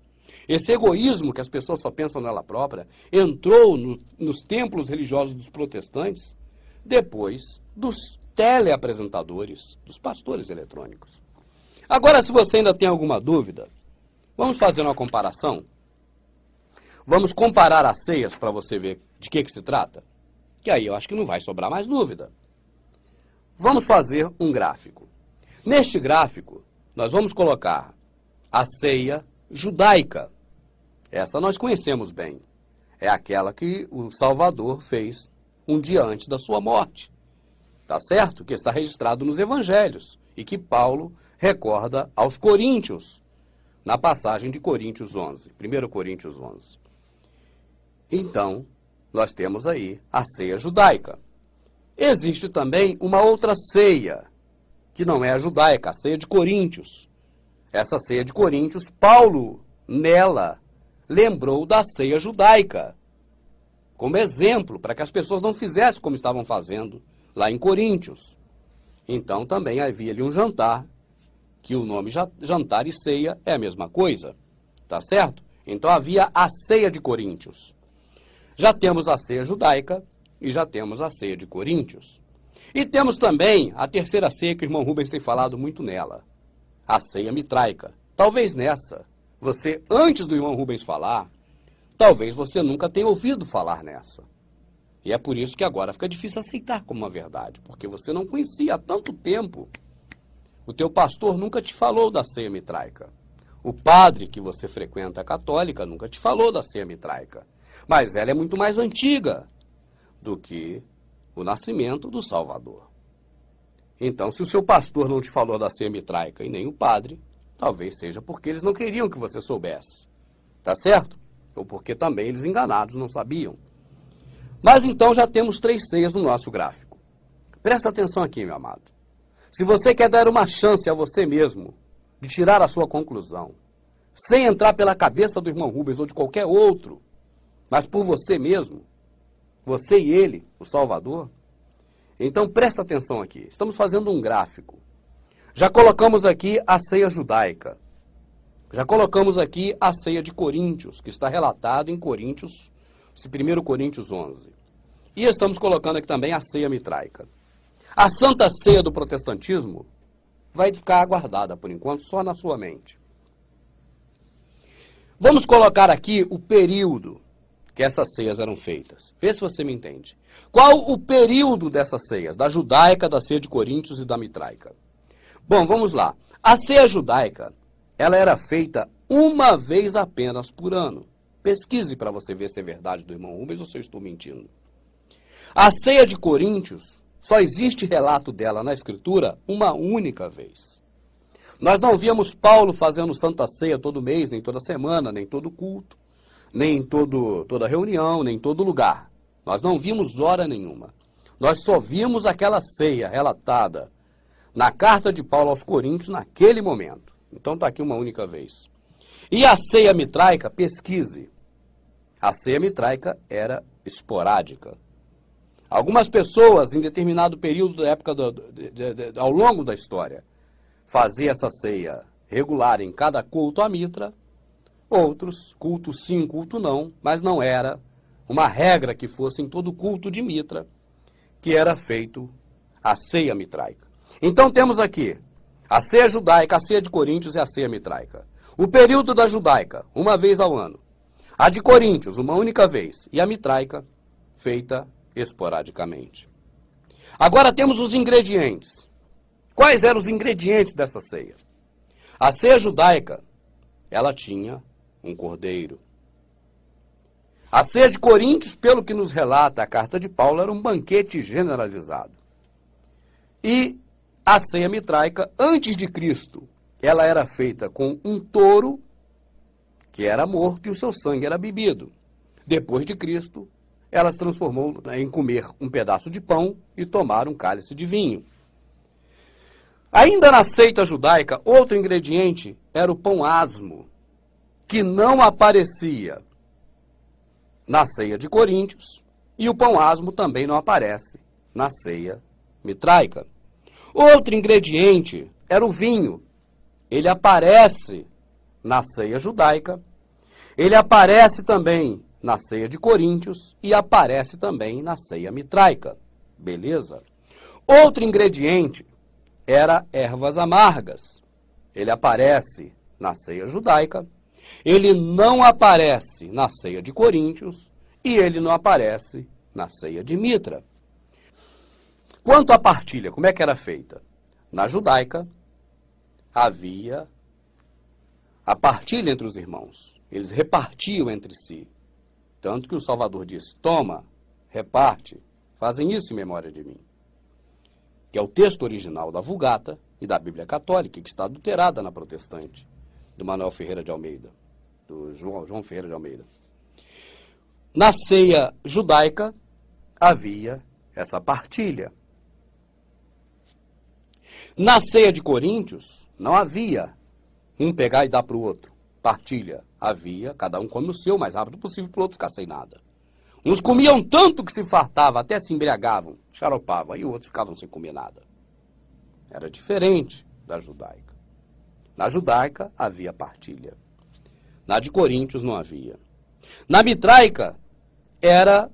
Esse egoísmo que as pessoas só pensam nela própria entrou nos templos religiosos dos protestantes depois dos teleapresentadores, dos pastores eletrônicos. Agora, se você ainda tem alguma dúvida, vamos fazer uma comparação? Vamos comparar as ceias para você ver de que se trata? Que aí eu acho que não vai sobrar mais dúvida. Vamos fazer um gráfico. Neste gráfico, nós vamos colocar a ceia judaica. Essa nós conhecemos bem. É aquela que o Salvador fez um dia antes da sua morte. Tá certo? Que está registrado nos evangelhos e que Paulo recorda aos coríntios, na passagem de Coríntios 11, 1 Coríntios 11. Então, nós temos aí a ceia judaica. Existe também uma outra ceia, que não é a judaica, a ceia de Coríntios. Essa ceia de Coríntios, Paulo, nela, lembrou da ceia judaica, como exemplo, para que as pessoas não fizessem como estavam fazendo lá em Coríntios. Então, também havia ali um jantar, que o nome jantar e ceia é a mesma coisa, tá certo? Então, havia a ceia de Coríntios. Já temos a ceia judaica, e já temos a ceia de Coríntios. E temos também a terceira ceia que o irmão Rubens tem falado muito nela, a ceia mitraica. Talvez nessa, você, antes do irmão Rubens falar, talvez você nunca tenha ouvido falar nessa. E é por isso que agora fica difícil aceitar como uma verdade, porque você não conhecia há tanto tempo. O teu pastor nunca te falou da ceia mitraica. O padre que você frequenta, a católica, nunca te falou da ceia mitraica. Mas ela é muito mais antiga do que o nascimento do Salvador. Então, se o seu pastor não te falou da ceia mitraica e nem o padre, talvez seja porque eles não queriam que você soubesse. Tá certo? Ou porque também eles enganados não sabiam. Mas então já temos 3 ceias no nosso gráfico. Presta atenção aqui, meu amado. Se você quer dar uma chance a você mesmo de tirar a sua conclusão, sem entrar pela cabeça do irmão Rubens ou de qualquer outro, mas por você mesmo, você e ele, o Salvador. Então presta atenção aqui. Estamos fazendo um gráfico. Já colocamos aqui a ceia judaica. Já colocamos aqui a ceia de Coríntios, que está relatado em Coríntios, 1 Coríntios 11. E estamos colocando aqui também a ceia mitraica. A santa ceia do protestantismo vai ficar aguardada, por enquanto, só na sua mente. Vamos colocar aqui o período que essas ceias eram feitas. Vê se você me entende. Qual o período dessas ceias? Da judaica, da ceia de Coríntios e da mitraica. Bom, vamos lá. A ceia judaica, ela era feita uma vez apenas por ano. Pesquise para você ver se é verdade do irmão Rubens ou se eu estou mentindo. A ceia de Coríntios, só existe relato dela na Escritura uma única vez. Nós não víamos Paulo fazendo Santa Ceia todo mês, nem toda semana, nem todo culto, nem toda reunião, nem todo lugar. Nós não vimos hora nenhuma. Nós só vimos aquela ceia relatada na carta de Paulo aos Coríntios naquele momento. Então está aqui uma única vez. E a ceia mitraica, pesquise. A ceia mitraica era esporádica. Algumas pessoas, em determinado período da época, ao longo da história, faziam essa ceia regular em cada culto à mitra. Outros, culto sim, culto não, mas não era uma regra que fosse em todo culto de mitra que era feito a ceia mitraica. Então temos aqui a ceia judaica, a ceia de Coríntios e a ceia mitraica. O período da judaica, uma vez ao ano. A de Coríntios, uma única vez. E a mitraica, feita esporadicamente. Agora temos os ingredientes. Quais eram os ingredientes dessa ceia? A ceia judaica, ela tinha um cordeiro. A ceia de Coríntios, pelo que nos relata a carta de Paulo, era um banquete generalizado. E a ceia mitraica, antes de Cristo, ela era feita com um touro que era morto e o seu sangue era bebido. Depois de Cristo, ela se transformou em comer um pedaço de pão e tomar um cálice de vinho. Ainda na seita judaica, outro ingrediente era o pão asmo, que não aparecia na ceia de Coríntios, e o pão asmo também não aparece na ceia mitraica. Outro ingrediente era o vinho. Ele aparece na ceia judaica, ele aparece também na ceia de Coríntios e aparece também na ceia mitraica. Beleza? Outro ingrediente era ervas amargas. Ele aparece na ceia judaica, ele não aparece na ceia de Coríntios e ele não aparece na ceia de Mitra. Quanto à partilha, como é que era feita? Na judaica, havia a partilha entre os irmãos. Eles repartiam entre si. Tanto que o Salvador disse, toma, reparte, fazem isso em memória de mim. Que é o texto original da Vulgata e da Bíblia Católica, que está adulterada na protestante, do Manuel Ferreira de Almeida, do João Ferreira de Almeida. Na ceia judaica, havia essa partilha. Na ceia de Coríntios, não havia um pegar e dar para o outro. Partilha. Havia, cada um come o seu o mais rápido possível para o outro ficar sem nada. Uns comiam tanto que se fartavam, até se embriagavam, xaropavam, e outros ficavam sem comer nada. Era diferente da judaica. Na judaica havia partilha. Na de Coríntios não havia. Na mitraica era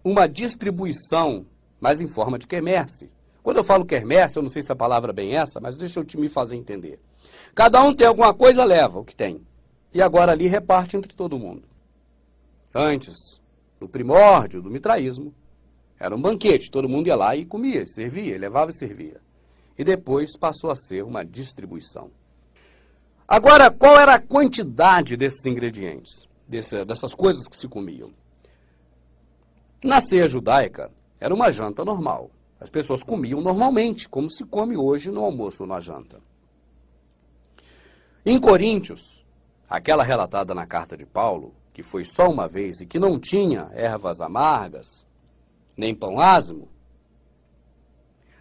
uma distribuição, mas em forma de quermesse. Quando eu falo quermesse, eu não sei se a palavra é bem essa, mas deixa eu me fazer entender. Cada um tem alguma coisa, leva o que tem. E agora ali reparte entre todo mundo. Antes, no primórdio do mitraísmo, era um banquete, todo mundo ia lá e comia, servia, levava e servia. E depois passou a ser uma distribuição. Agora, qual era a quantidade desses ingredientes, dessas coisas que se comiam? Na ceia judaica, era uma janta normal. As pessoas comiam normalmente, como se come hoje no almoço ou na janta. Em Coríntios, aquela relatada na carta de Paulo, que foi só uma vez e que não tinha ervas amargas, nem pão asmo,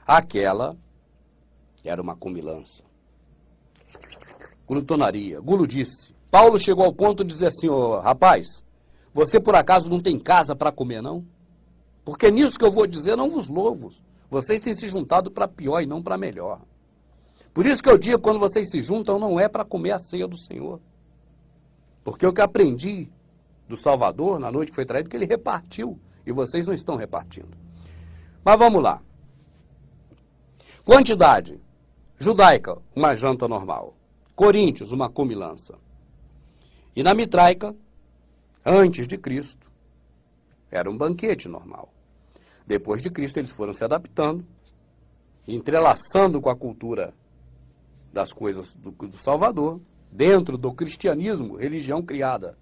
aquela era uma comilança. Glutonaria, guludice. Paulo chegou ao ponto de dizer assim, rapaz, você por acaso não tem casa para comer, não? Porque nisso que eu vou dizer, não vos louvo. Vocês têm se juntado para pior e não para melhor. Por isso que eu digo, quando vocês se juntam, não é para comer a ceia do Senhor. Porque o que aprendi do Salvador, na noite que foi traído, que ele repartiu, e vocês não estão repartindo. Mas vamos lá. Quantidade. Judaica, uma janta normal. Coríntios, uma comilança. E na mitraica, antes de Cristo, era um banquete normal. Depois de Cristo, eles foram se adaptando, entrelaçando com a cultura das coisas do Salvador, dentro do cristianismo, religião criada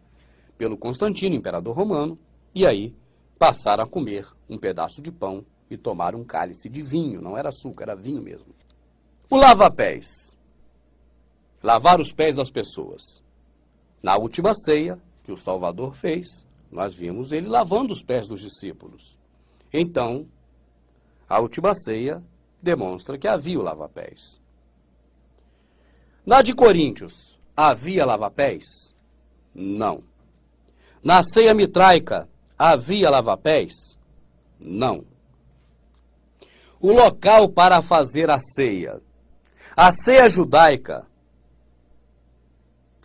pelo Constantino, imperador romano, e aí passaram a comer um pedaço de pão e tomar um cálice de vinho. Não era açúcar, era vinho mesmo. O lava-pés. Lavar os pés das pessoas. Na última ceia que o Salvador fez, nós vimos ele lavando os pés dos discípulos. Então, a última ceia demonstra que havia o lava-pés. Na de Coríntios, havia lava-pés? Não. Na ceia mitraica, havia lava-pés? Não. O local para fazer a ceia. A ceia judaica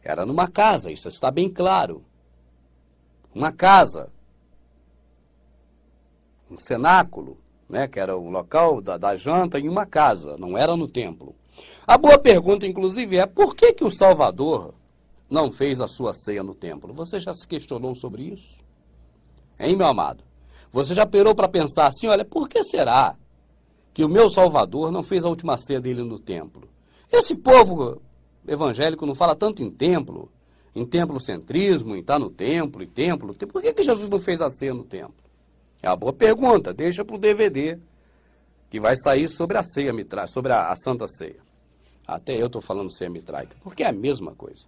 era numa casa, isso está bem claro. Uma casa. Um cenáculo, né, que era o local da janta em uma casa, não era no templo. A boa pergunta, inclusive, é por que o Salvador não fez a sua ceia no templo? Você já se questionou sobre isso? Hein, meu amado? Você já parou para pensar assim, olha, por que será que o meu Salvador não fez a última ceia dele no templo? Esse povo evangélico não fala tanto em templocentrismo, em estar no templo, Por que Jesus não fez a ceia no templo? É uma boa pergunta, deixa para o DVD que vai sair sobre a ceia mitraica, sobre a Santa Ceia. Até eu estou falando ceia mitraica, porque é a mesma coisa.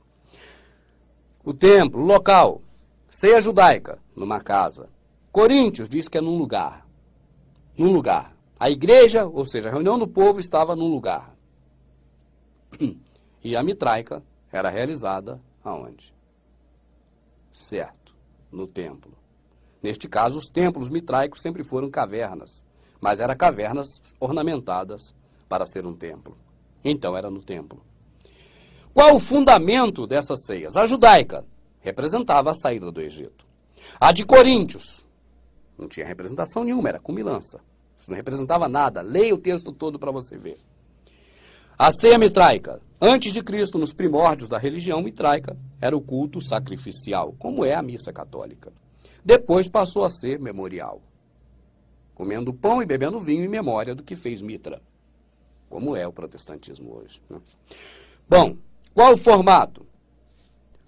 O templo, o local, ceia judaica, numa casa. Coríntios diz que é num lugar. Num lugar. A igreja, ou seja, a reunião do povo estava num lugar. E a mitraica era realizada aonde? Certo, no templo. Neste caso, os templos mitraicos sempre foram cavernas, mas eram cavernas ornamentadas para ser um templo. Então era no templo. Qual o fundamento dessas ceias? A judaica representava a saída do Egito. A de Coríntios não tinha representação nenhuma, era comilança. Isso não representava nada. Leia o texto todo para você ver. A ceia mitraica, antes de Cristo, nos primórdios da religião mitraica, era o culto sacrificial, como é a missa católica. Depois passou a ser memorial, comendo pão e bebendo vinho em memória do que fez Mitra, como é o protestantismo hoje, né? Bom, qual o formato?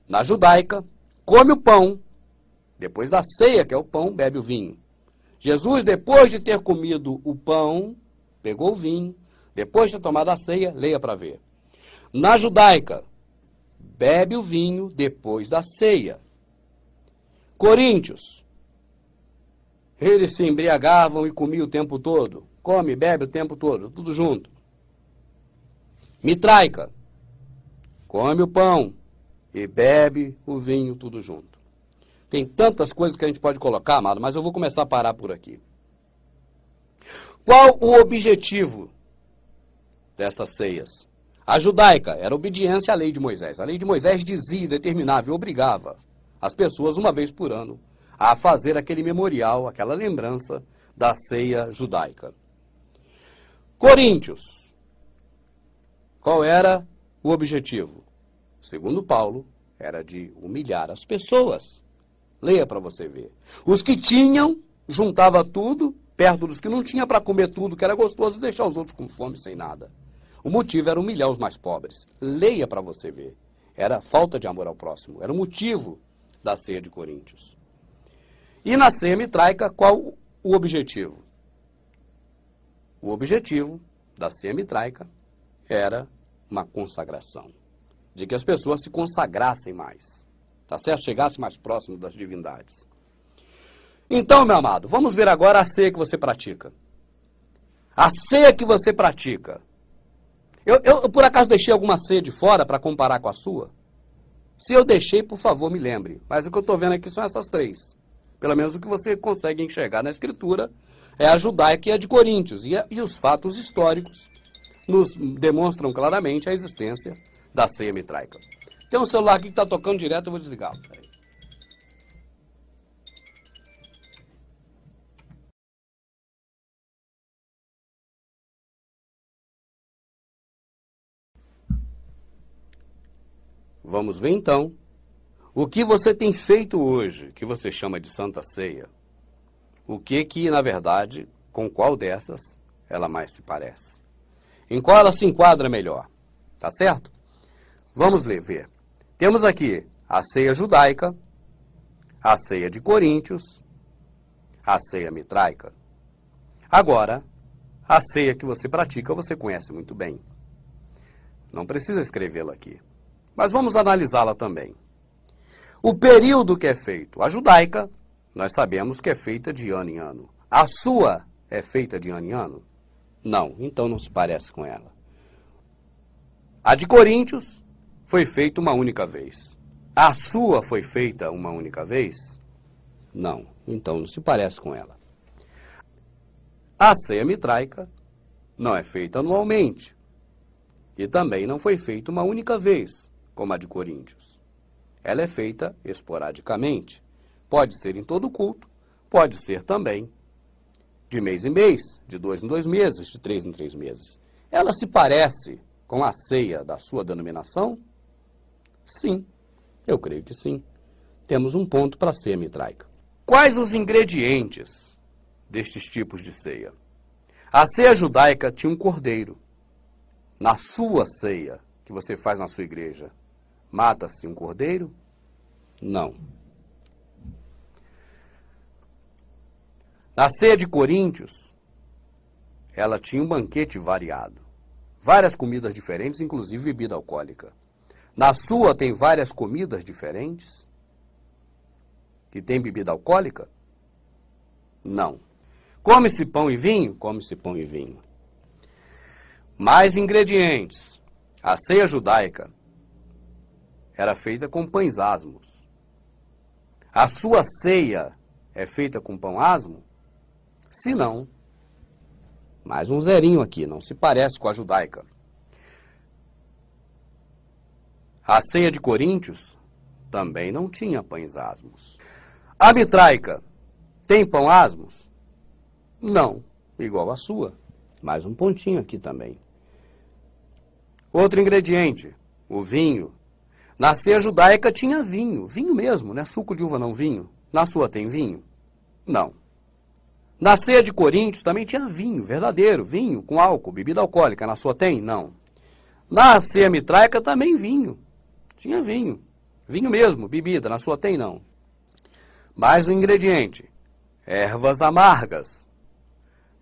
Na judaica, come o pão, depois da ceia, que é o pão, bebe o vinho. Jesus, depois de ter comido o pão, pegou o vinho, depois de ter tomado a ceia, leia para ver. Na judaica, bebe o vinho depois da ceia. Coríntios, eles se embriagavam e comiam o tempo todo. Come, bebe o tempo todo, tudo junto. Mitraica, come o pão e bebe o vinho, tudo junto. Tem tantas coisas que a gente pode colocar, amado, mas eu vou começar a parar por aqui. Qual o objetivo destas ceias? A judaica era obediência à lei de Moisés. A lei de Moisés dizia, determinava e obrigava as pessoas, uma vez por ano, a fazer aquele memorial, aquela lembrança da ceia judaica. Coríntios. Qual era o objetivo? Segundo Paulo, era de humilhar as pessoas. Leia para você ver. Os que tinham, juntava tudo, perto dos que não tinham, para comer tudo que era gostoso e deixar os outros com fome sem nada. O motivo era humilhar os mais pobres. Leia para você ver. Era falta de amor ao próximo. Era o motivo da ceia de Coríntios. E na ceia mitraica, qual o objetivo? O objetivo da ceia mitraica era uma consagração. De que as pessoas se consagrassem mais. Tá certo? Chegassem mais próximo das divindades. Então, meu amado, vamos ver agora a ceia que você pratica. A ceia que você pratica. Eu por acaso deixei alguma ceia de fora para comparar com a sua? Se eu deixei, por favor, me lembre. Mas o que eu estou vendo aqui são essas três. Pelo menos o que você consegue enxergar na Escritura é a judaica e a de Coríntios. E os fatos históricos nos demonstram claramente a existência da ceia mitraica. Tem um celular aqui que está tocando direto, eu vou desligar. Peraí. Vamos ver então o que você tem feito hoje, que você chama de Santa Ceia. O que na verdade, com qual dessas ela mais se parece? Em qual ela se enquadra melhor? Tá certo? Vamos ver. Temos aqui a ceia judaica, a ceia de Coríntios, a ceia mitraica. Agora, a ceia que você pratica, você conhece muito bem. Não precisa escrevê-la aqui. Mas vamos analisá-la também. O período que é feito. A judaica, nós sabemos que é feita de ano em ano. A sua é feita de ano em ano? Não, então não se parece com ela. A de Coríntios foi feita uma única vez. A sua foi feita uma única vez? Não, então não se parece com ela. A ceia mitraica não é feita anualmente. E também não foi feita uma única vez, como a de Coríntios. Ela é feita esporadicamente. Pode ser em todo culto, pode ser também de mês em mês, de 2 em 2 meses, de 3 em 3 meses. Ela se parece com a ceia da sua denominação? Sim, eu creio que sim. Temos um ponto para a ceia mitraica. Quais os ingredientes destes tipos de ceia? A ceia judaica tinha um cordeiro. Na sua ceia, que você faz na sua igreja, mata-se um cordeiro? Não. Na ceia de Coríntios, ela tinha um banquete variado. Várias comidas diferentes, inclusive bebida alcoólica. Na sua tem várias comidas diferentes? Que tem bebida alcoólica? Não. Come-se pão e vinho? Come-se pão e vinho. Mais ingredientes. A ceia judaica era feita com pães asmos. A sua ceia é feita com pão asmo? Se não, mais um zerinho aqui, não se parece com a judaica. A ceia de Coríntios também não tinha pães asmos. A mitraica tem pão asmos? Não, igual a sua. Mais um pontinho aqui também. Outro ingrediente, o vinho. Na ceia judaica tinha vinho, vinho mesmo, né? Suco de uva não vinho. Na sua tem vinho? Não. Na ceia de Coríntios também tinha vinho, verdadeiro, vinho com álcool, bebida alcoólica. Na sua tem? Não. Na ceia mitraica também vinho. Tinha vinho. Vinho mesmo, bebida. Na sua tem? Não. Mais um ingrediente. Ervas amargas.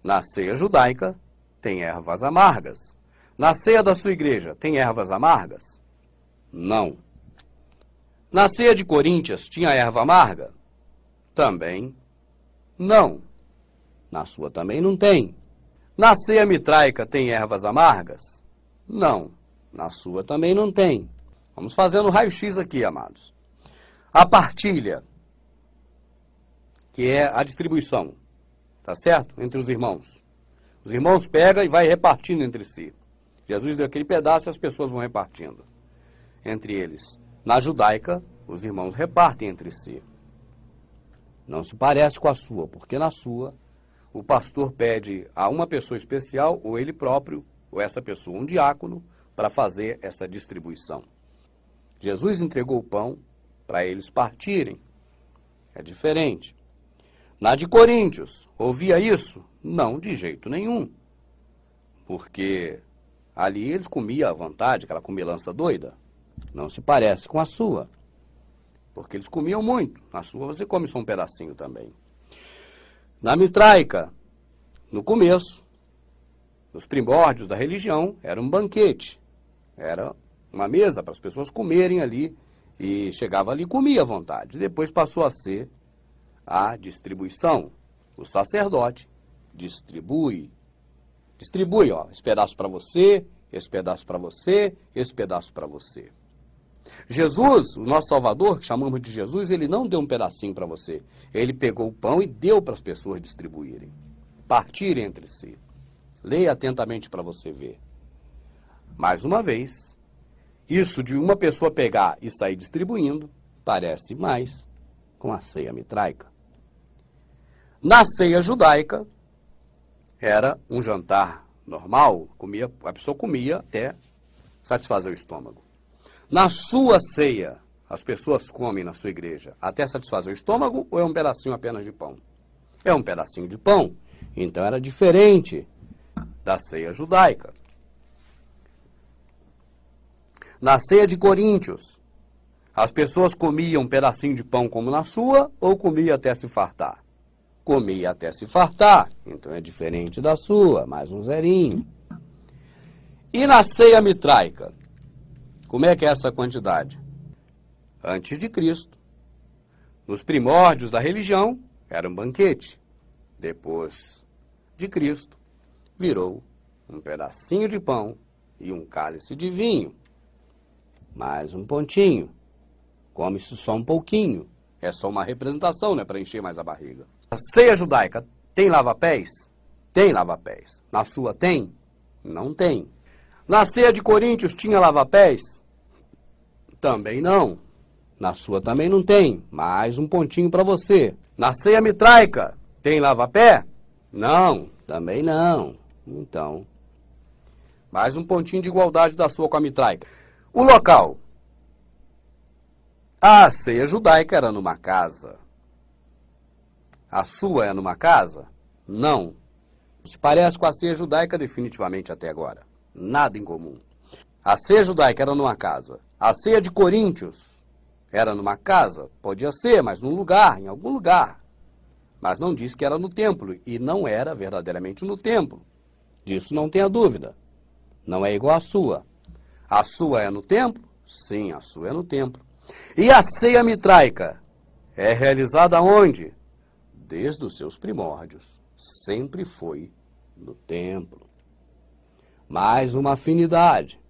Na ceia judaica tem ervas amargas. Na ceia da sua igreja tem ervas amargas? Não. Na ceia de Coríntios tinha erva amarga? Também não. Na sua também não tem. Na ceia mitraica tem ervas amargas? Não. Na sua também não tem. Vamos fazendo raio-x aqui, amados. A partilha, que é a distribuição, tá certo? Entre os irmãos. Os irmãos pegam e vai repartindo entre si. Jesus deu aquele pedaço e as pessoas vão repartindo entre eles. Na judaica, os irmãos repartem entre si. Não se parece com a sua, porque na sua, o pastor pede a uma pessoa especial, ou ele próprio, ou essa pessoa, um diácono, para fazer essa distribuição. Jesus entregou o pão para eles partirem. É diferente. Na de Coríntios, ouvia isso? Não, de jeito nenhum. Porque ali eles comiam à vontade, aquela comilança doida. Não se parece com a sua. Porque eles comiam muito. Na sua você come só um pedacinho também. Na mitraica, no começo, nos primórdios da religião, era um banquete. Era uma mesa para as pessoas comerem ali. E chegava ali e comia à vontade. Depois passou a ser a distribuição. O sacerdote distribui. Distribui, ó, esse pedaço para você, esse pedaço para você, esse pedaço para você. Jesus, o nosso Salvador, que chamamos de Jesus, ele não deu um pedacinho para você. Ele pegou o pão e deu para as pessoas distribuírem, partirem entre si. Leia atentamente para você ver. Mais uma vez, isso de uma pessoa pegar e sair distribuindo, parece mais com a ceia mitraica. Na ceia judaica, era um jantar normal, a pessoa comia até satisfazer o estômago. Na sua ceia, as pessoas comem na sua igreja até satisfazer o estômago ou é um pedacinho apenas de pão? É um pedacinho de pão. Então era diferente da ceia judaica. Na ceia de Coríntios, as pessoas comiam um pedacinho de pão como na sua ou comia até se fartar? Comia até se fartar. Então é diferente da sua. Mais um zerinho. E na ceia mitraica? Como é que é essa quantidade? Antes de Cristo, nos primórdios da religião, era um banquete. Depois de Cristo, virou um pedacinho de pão e um cálice de vinho. Mais um pontinho. Come-se só um pouquinho. É só uma representação, né, para encher mais a barriga. A ceia judaica tem lava-pés? Tem lava-pés. Na sua tem? Não tem. Na ceia de Coríntios tinha lava-pés? Também não. Na sua também não tem. Mais um pontinho para você. Na ceia mitraica tem lava-pé? Não, também não. Então, mais um pontinho de igualdade da sua com a mitraica. O local. A ceia judaica era numa casa. A sua é numa casa? Não. Se parece com a ceia judaica definitivamente até agora. Nada em comum. A ceia judaica era numa casa. A ceia de Coríntios era numa casa? Podia ser, mas num lugar, em algum lugar. Mas não diz que era no templo, e não era verdadeiramente no templo. Disso não tenha dúvida. Não é igual à sua. A sua é no templo? Sim, a sua é no templo. E a ceia mitraica é realizada onde? Desde os seus primórdios. Sempre foi no templo. Mais uma afinidade.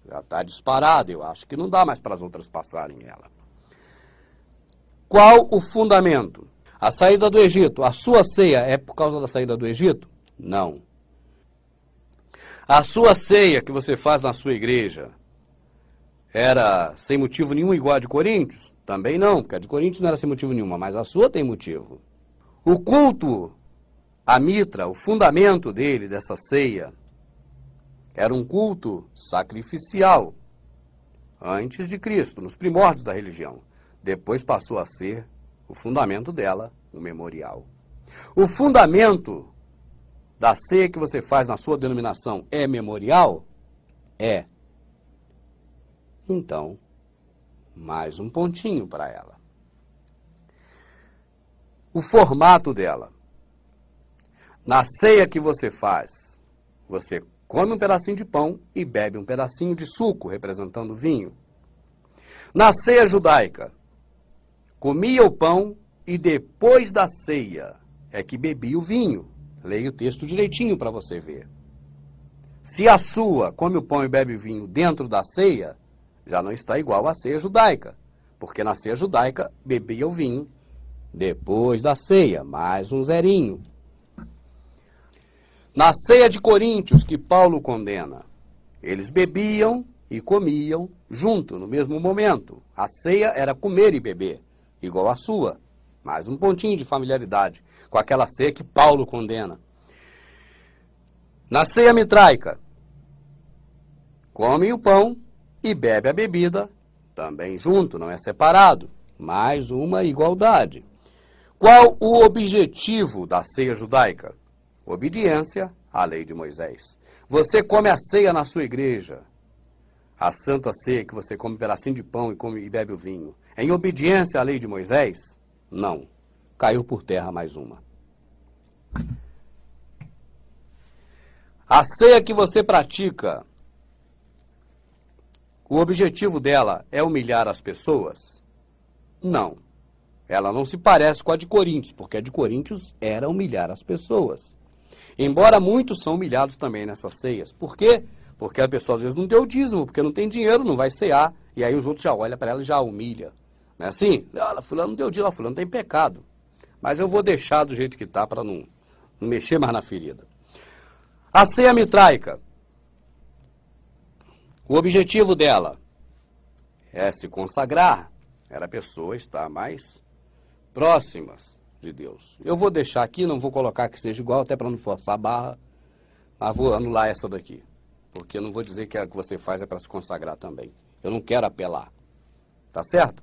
Já está disparado, eu acho que não dá mais para as outras passarem ela. Qual o fundamento? A saída do Egito. A sua ceia é por causa da saída do Egito? Não. A sua ceia que você faz na sua igreja era sem motivo nenhum igual a de Coríntios? Também não, porque a de Coríntios não era sem motivo nenhum, mas a sua tem motivo. O culto à mitra, o fundamento dele, dessa ceia, era um culto sacrificial antes de Cristo, nos primórdios da religião. Depois passou a ser o fundamento dela, um memorial. O fundamento da ceia que você faz na sua denominação é memorial? É. Então, mais um pontinho para ela. O formato dela. Na ceia que você faz, você come um pedacinho de pão e bebe um pedacinho de suco, representando vinho. Na ceia judaica, comia o pão e depois da ceia é que bebia o vinho. Leia o texto direitinho para você ver. Se a sua come o pão e bebe o vinho dentro da ceia, já não está igual à ceia judaica, porque na ceia judaica bebia o vinho depois da ceia, mais um zerinho. Na ceia de Coríntios, que Paulo condena, eles bebiam e comiam junto, no mesmo momento. A ceia era comer e beber, igual à sua. Mais um pontinho de familiaridade com aquela ceia que Paulo condena. Na ceia mitraica, come o pão e bebe a bebida, também junto, não é separado. Mais uma igualdade. Qual o objetivo da ceia judaica? Obediência à lei de Moisés. Você come a ceia na sua igreja, a santa ceia que você come um pedacinho de pão e bebe o vinho, em obediência à lei de Moisés? Não. Caiu por terra mais uma. A ceia que você pratica, o objetivo dela é humilhar as pessoas? Não. Ela não se parece com a de Coríntios, porque a de Coríntios era humilhar as pessoas. Embora muitos são humilhados também nessas ceias. Por quê? Porque a pessoa às vezes não deu dízimo, porque não tem dinheiro, não vai cear, e aí os outros já olham para ela e já humilha. Não é assim? Olha, fulano não deu dízimo, fulano tem pecado. Mas eu vou deixar do jeito que está para não mexer mais na ferida. A ceia mitraica. O objetivo dela é se consagrar. Era a pessoa estar mais próximas de Deus. Eu vou deixar aqui, não vou colocar que seja igual, até para não forçar a barra, mas vou anular essa daqui. Porque eu não vou dizer que a que você faz é para se consagrar também. Eu não quero apelar. Tá certo?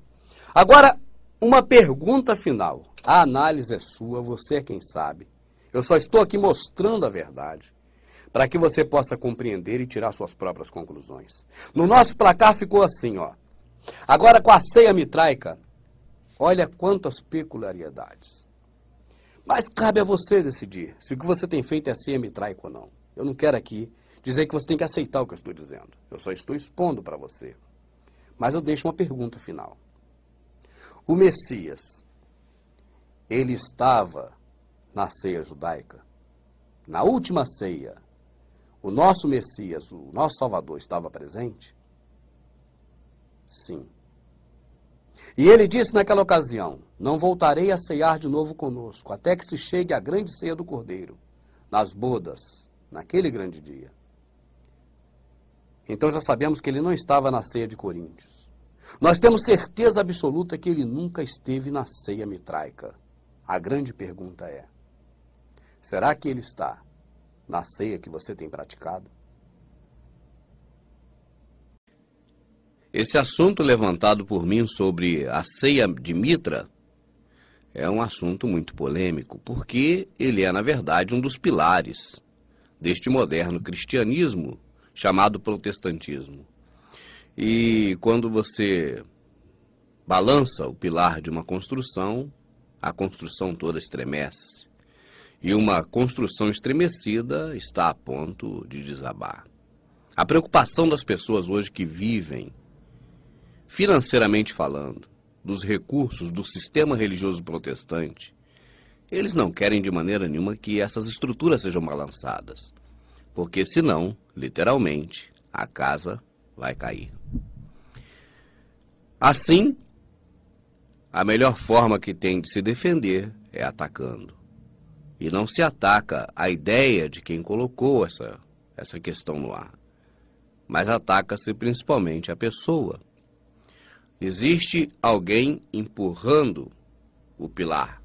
Agora, uma pergunta final. A análise é sua, você é quem sabe. Eu só estou aqui mostrando a verdade, para que você possa compreender e tirar suas próprias conclusões. No nosso placar ficou assim, ó. Agora, com a ceia mitraica, olha quantas peculiaridades. Mas cabe a você decidir se o que você tem feito é ceia mitraica ou não. Eu não quero aqui dizer que você tem que aceitar o que eu estou dizendo. Eu só estou expondo para você. Mas eu deixo uma pergunta final. O Messias, ele estava na ceia judaica? Na última ceia, o nosso Messias, o nosso Salvador, estava presente? Sim. E ele disse naquela ocasião: não voltarei a ceiar de novo conosco, até que se chegue a grande ceia do Cordeiro, nas bodas, naquele grande dia. Então já sabemos que ele não estava na ceia de Coríntios. Nós temos certeza absoluta que ele nunca esteve na ceia mitraica. A grande pergunta é: Será que ele está na ceia que você tem praticado? Esse assunto levantado por mim sobre a ceia de Mitra é um assunto muito polêmico, porque ele é, na verdade, um dos pilares deste moderno cristianismo chamado protestantismo. E quando você balança o pilar de uma construção, a construção toda estremece. E uma construção estremecida está a ponto de desabar. A preocupação das pessoas hoje que vivem, financeiramente falando, dos recursos do sistema religioso protestante, eles não querem de maneira nenhuma que essas estruturas sejam balançadas, porque senão, literalmente, a casa vai cair. Assim, a melhor forma que tem de se defender é atacando. E não se ataca a ideia de quem colocou essa questão no ar, mas ataca-se principalmente a pessoa. Existe alguém empurrando o pilar.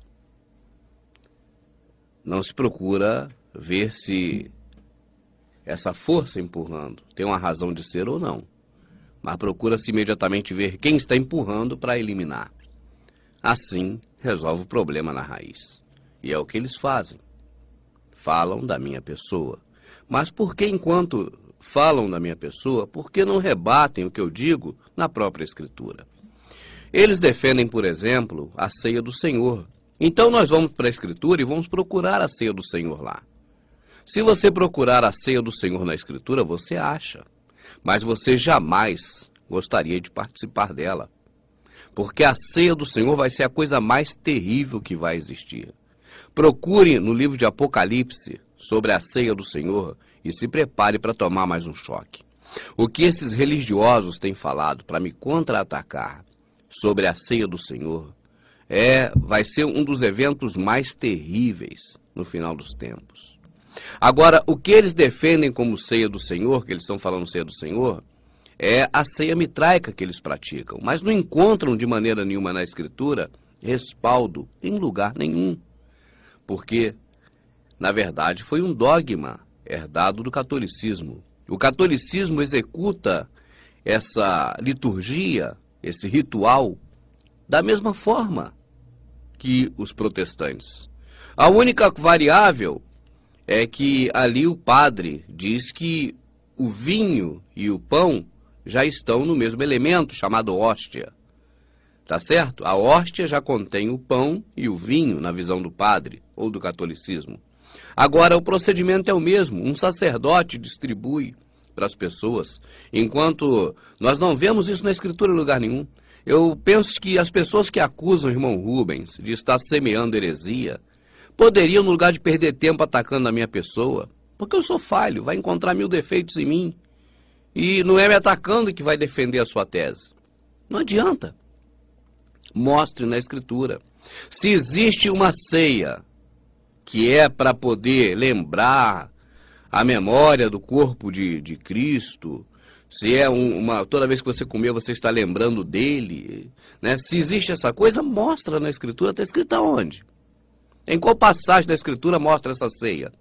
Não se procura ver se essa força empurrando tem uma razão de ser ou não, mas procura-se imediatamente ver quem está empurrando para eliminar. Assim, resolve o problema na raiz. E é o que eles fazem. Falam da minha pessoa. Mas por que, enquanto falam da minha pessoa, por que não rebatem o que eu digo na própria Escritura? Eles defendem, por exemplo, a ceia do Senhor. Então nós vamos para a Escritura e vamos procurar a ceia do Senhor lá. Se você procurar a ceia do Senhor na Escritura, você acha. Mas você jamais gostaria de participar dela. Porque a ceia do Senhor vai ser a coisa mais terrível que vai existir. Procure no livro de Apocalipse sobre a ceia do Senhor e se prepare para tomar mais um choque. O que esses religiosos têm falado para me contra-atacar sobre a ceia do Senhor vai ser um dos eventos mais terríveis no final dos tempos. Agora, o que eles defendem como ceia do Senhor, que eles estão falando ceia do Senhor, é a ceia mitraica que eles praticam, mas não encontram de maneira nenhuma na Escritura respaldo em lugar nenhum. Porque, na verdade, foi um dogma herdado do catolicismo. O catolicismo executa essa liturgia, esse ritual, da mesma forma que os protestantes. A única variável é que ali o padre diz que o vinho e o pão já estão no mesmo elemento, chamado hóstia. Tá certo? A hóstia já contém o pão e o vinho, na visão do padre, ou do catolicismo. Agora, o procedimento é o mesmo. Um sacerdote distribui para as pessoas, enquanto nós não vemos isso na Escritura em lugar nenhum. Eu penso que as pessoas que acusam o irmão Rubens de estar semeando heresia, poderiam, no lugar de perder tempo atacando a minha pessoa, porque eu sou falho, vai encontrar 1000 defeitos em mim, e não é me atacando que vai defender a sua tese. Não adianta. Mostre na Escritura. Se existe uma ceia que é para poder lembrar a memória do corpo de Cristo, se é toda vez que você comer, você está lembrando dele, né? Se existe essa coisa, mostra na Escritura. Está escrita onde? Em qual passagem da Escritura mostra essa ceia?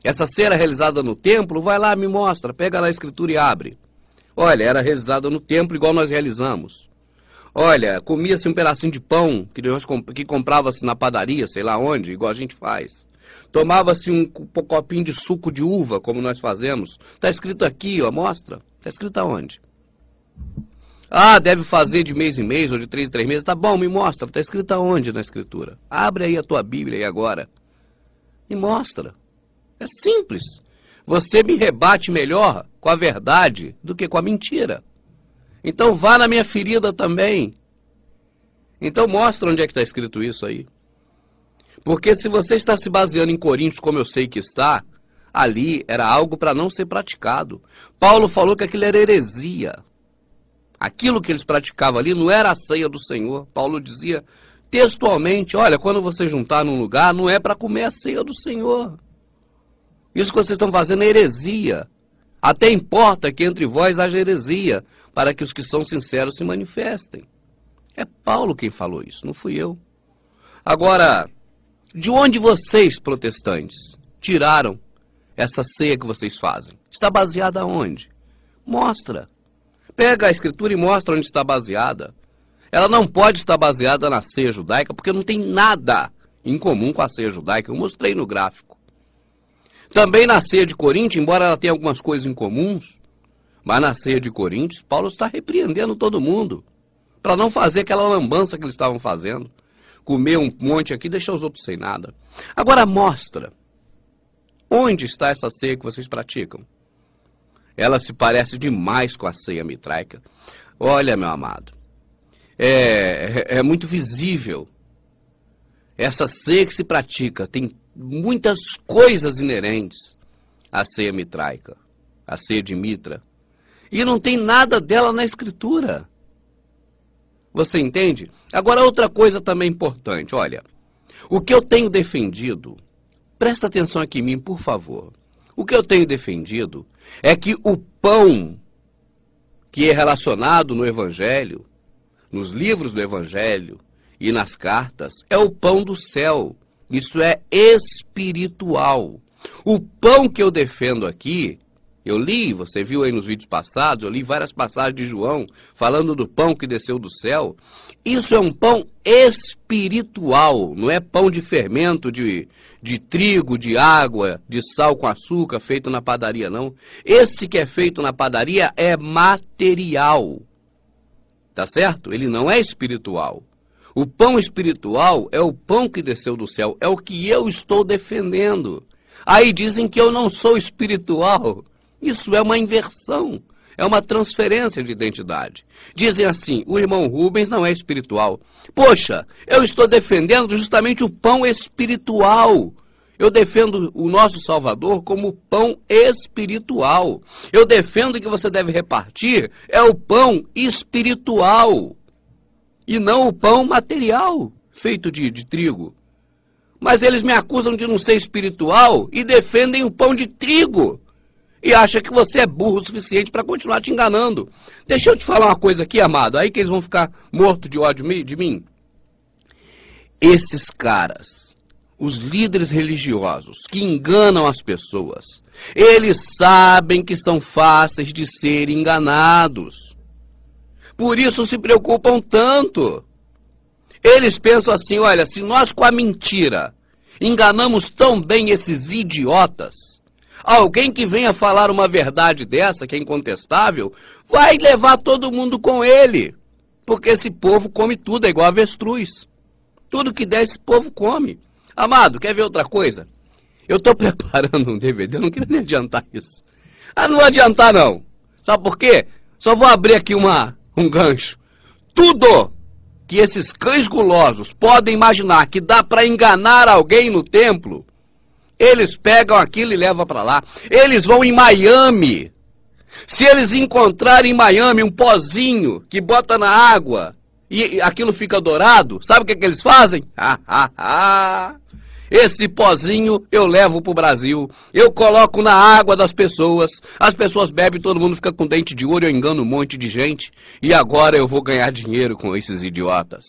Essa ceia era realizada no templo? Vai lá, me mostra, pega lá a Escritura e abre. Olha, era realizada no templo igual nós realizamos. Olha, comia-se um pedacinho de pão que comprava-se na padaria, sei lá onde, igual a gente faz. Tomava-se um copinho de suco de uva, como nós fazemos. Está escrito aqui, ó, mostra. Está escrito aonde? Ah, deve fazer de mês em mês ou de 3 em 3 meses. Tá bom, me mostra. Está escrito aonde na Escritura? Abre aí a tua Bíblia aí agora e mostra. É simples. Você me rebate melhor com a verdade do que com a mentira. Então vá na minha ferida também. Então mostra onde é que está escrito isso aí. Porque se você está se baseando em Coríntios, como eu sei que está, ali era algo para não ser praticado. Paulo falou que aquilo era heresia. Aquilo que eles praticavam ali não era a ceia do Senhor. Paulo dizia textualmente, olha, quando você juntar num lugar, não é para comer a ceia do Senhor. Isso que vocês estão fazendo é heresia. Até importa que entre vós haja heresia, para que os que são sinceros se manifestem. É Paulo quem falou isso, não fui eu. Agora, De onde vocês, protestantes, tiraram essa ceia que vocês fazem? Está baseada aonde? Mostra. Pega a escritura e mostra onde está baseada. Ela não pode estar baseada na ceia judaica, porque não tem nada em comum com a ceia judaica. Eu mostrei no gráfico. Também na ceia de Coríntios, embora ela tenha algumas coisas em comuns, mas na ceia de Coríntios, Paulo está repreendendo todo mundo, para não fazer aquela lambança que eles estavam fazendo. Comer um monte aqui e deixar os outros sem nada. Agora mostra. Onde está essa ceia que vocês praticam? Ela se parece demais com a ceia mitraica. Olha, meu amado, é muito visível. Essa ceia que se pratica tem muitas coisas inerentes à ceia mitraica, à ceia de Mitra. E não tem nada dela na Escritura. Você entende? Agora, outra coisa também importante, olha, o que eu tenho defendido, presta atenção aqui em mim, por favor. O que eu tenho defendido é que o pão que é relacionado no Evangelho, nos livros do Evangelho e nas cartas, é o pão do céu. Isso é espiritual. O pão que eu defendo aqui, eu li, você viu aí nos vídeos passados, eu li várias passagens de João falando do pão que desceu do céu. Isso é um pão espiritual, não é pão de fermento, de trigo, de água, de sal com açúcar, feito na padaria, não. Esse que é feito na padaria é material, tá certo? Ele não é espiritual. O pão espiritual é o pão que desceu do céu, é o que eu estou defendendo. Aí dizem que eu não sou espiritual. Isso é uma inversão, é uma transferência de identidade. Dizem assim, o irmão Rubens não é espiritual. Poxa, eu estou defendendo justamente o pão espiritual. Eu defendo o nosso Salvador como pão espiritual. Eu defendo que você deve repartir é o pão espiritual e não o pão material, feito de trigo. Mas eles me acusam de não ser espiritual e defendem o pão de trigo. E acha que você é burro o suficiente para continuar te enganando. Deixa eu te falar uma coisa aqui, amado, aí que eles vão ficar mortos de ódio de mim. Esses caras, os líderes religiosos que enganam as pessoas, eles sabem que são fáceis de ser enganados. Por isso se preocupam tanto. Eles pensam assim, olha, se nós com a mentira enganamos tão bem esses idiotas, alguém que venha falar uma verdade dessa, que é incontestável, vai levar todo mundo com ele. Porque esse povo come tudo, é igual avestruz. Tudo que der, esse povo come. Amado, quer ver outra coisa? Eu estou preparando um DVD, eu não queria nem adiantar isso. Ah, não vou adiantar não. Sabe por quê? Só vou abrir aqui um gancho. Tudo que esses cães gulosos podem imaginar que dá para enganar alguém no templo, eles pegam aquilo e levam para lá. Eles vão em Miami. Se eles encontrarem em Miami um pozinho que bota na água e aquilo fica dourado, sabe o que eles fazem? Esse pozinho eu levo para o Brasil, eu coloco na água das pessoas, as pessoas bebem, todo mundo fica com dente de ouro, eu engano um monte de gente, e agora eu vou ganhar dinheiro com esses idiotas.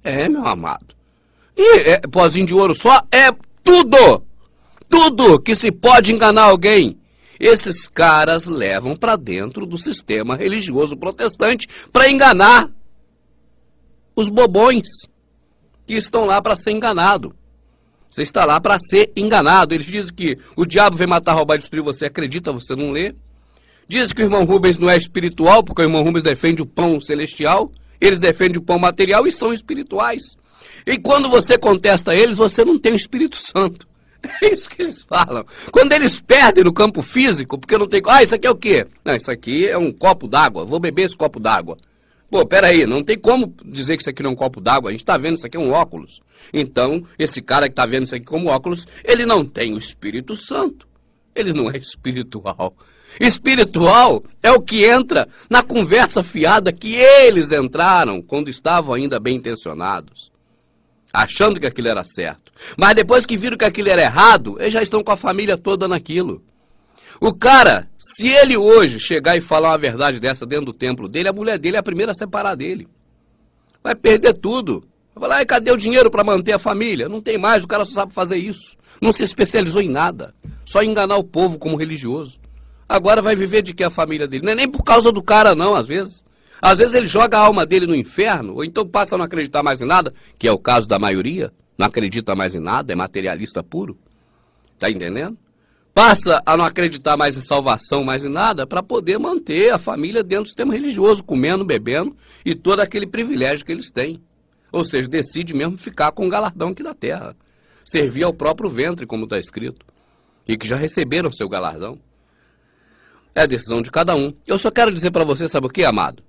É, meu amado. E pozinho de ouro só é tudo! Tudo que se pode enganar alguém. Esses caras levam para dentro do sistema religioso protestante para enganar os bobões que estão lá para ser enganado. Você está lá para ser enganado. Eles dizem que o diabo vem matar, roubar e destruir. Você acredita, você não lê. Dizem que o irmão Rubens não é espiritual, porque o irmão Rubens defende o pão celestial. Eles defendem o pão material e são espirituais. E quando você contesta eles, você não tem o Espírito Santo. É isso que eles falam. Quando eles perdem no campo físico, porque não tem... Ah, isso aqui é o quê? Não, isso aqui é um copo d'água. Vou beber esse copo d'água. Pô, peraí, não tem como dizer que isso aqui não é um copo d'água. A gente está vendo isso aqui é um óculos. Então, esse cara que está vendo isso aqui como óculos, ele não tem o Espírito Santo. Ele não é espiritual. Espiritual é o que entra na conversa fiada que eles entraram quando estavam ainda bem intencionados, achando que aquilo era certo. Mas depois que viram que aquilo era errado, eles já estão com a família toda naquilo. O cara, se ele hoje chegar e falar uma verdade dessa dentro do templo dele, a mulher dele é a primeira a separar dele. Vai perder tudo. Vai falar, cadê o dinheiro para manter a família? Não tem mais, o cara só sabe fazer isso. Não se especializou em nada, só em enganar o povo como religioso. Agora vai viver de que a família dele? Não é nem por causa do cara não, às vezes. Às vezes ele joga a alma dele no inferno, ou então passa a não acreditar mais em nada, que é o caso da maioria, não acredita mais em nada, é materialista puro. Tá entendendo? Passa a não acreditar mais em salvação, mais em nada, para poder manter a família dentro do sistema religioso, comendo, bebendo e todo aquele privilégio que eles têm. Ou seja, decide mesmo ficar com o galardão aqui da terra. Servir ao próprio ventre, como está escrito. E que já receberam seu galardão. É a decisão de cada um. Eu só quero dizer para você, sabe o que, amado?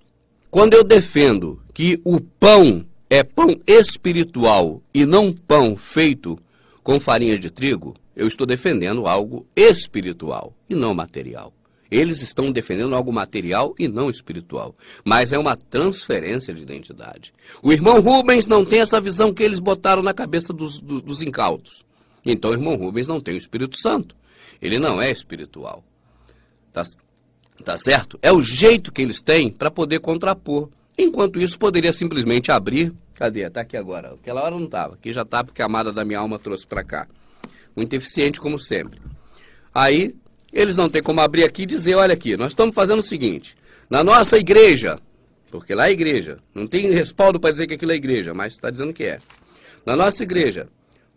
Quando eu defendo que o pão é pão espiritual e não pão feito com farinha de trigo, eu estou defendendo algo espiritual e não material. Eles estão defendendo algo material e não espiritual. Mas é uma transferência de identidade. O irmão Rubens não tem essa visão que eles botaram na cabeça dos incautos. Então o irmão Rubens não tem o Espírito Santo. Ele não é espiritual. Tá certo? É o jeito que eles têm para poder contrapor. Enquanto isso, poderia simplesmente abrir. Cadê? Tá aqui agora. Aquela hora não estava. Aqui já está porque a amada da minha alma trouxe para cá. Muito eficiente, como sempre. Aí, eles não têm como abrir aqui e dizer, olha aqui, nós estamos fazendo o seguinte, na nossa igreja, porque lá é igreja, não tem respaldo para dizer que aquilo é igreja, mas está dizendo que é. Na nossa igreja,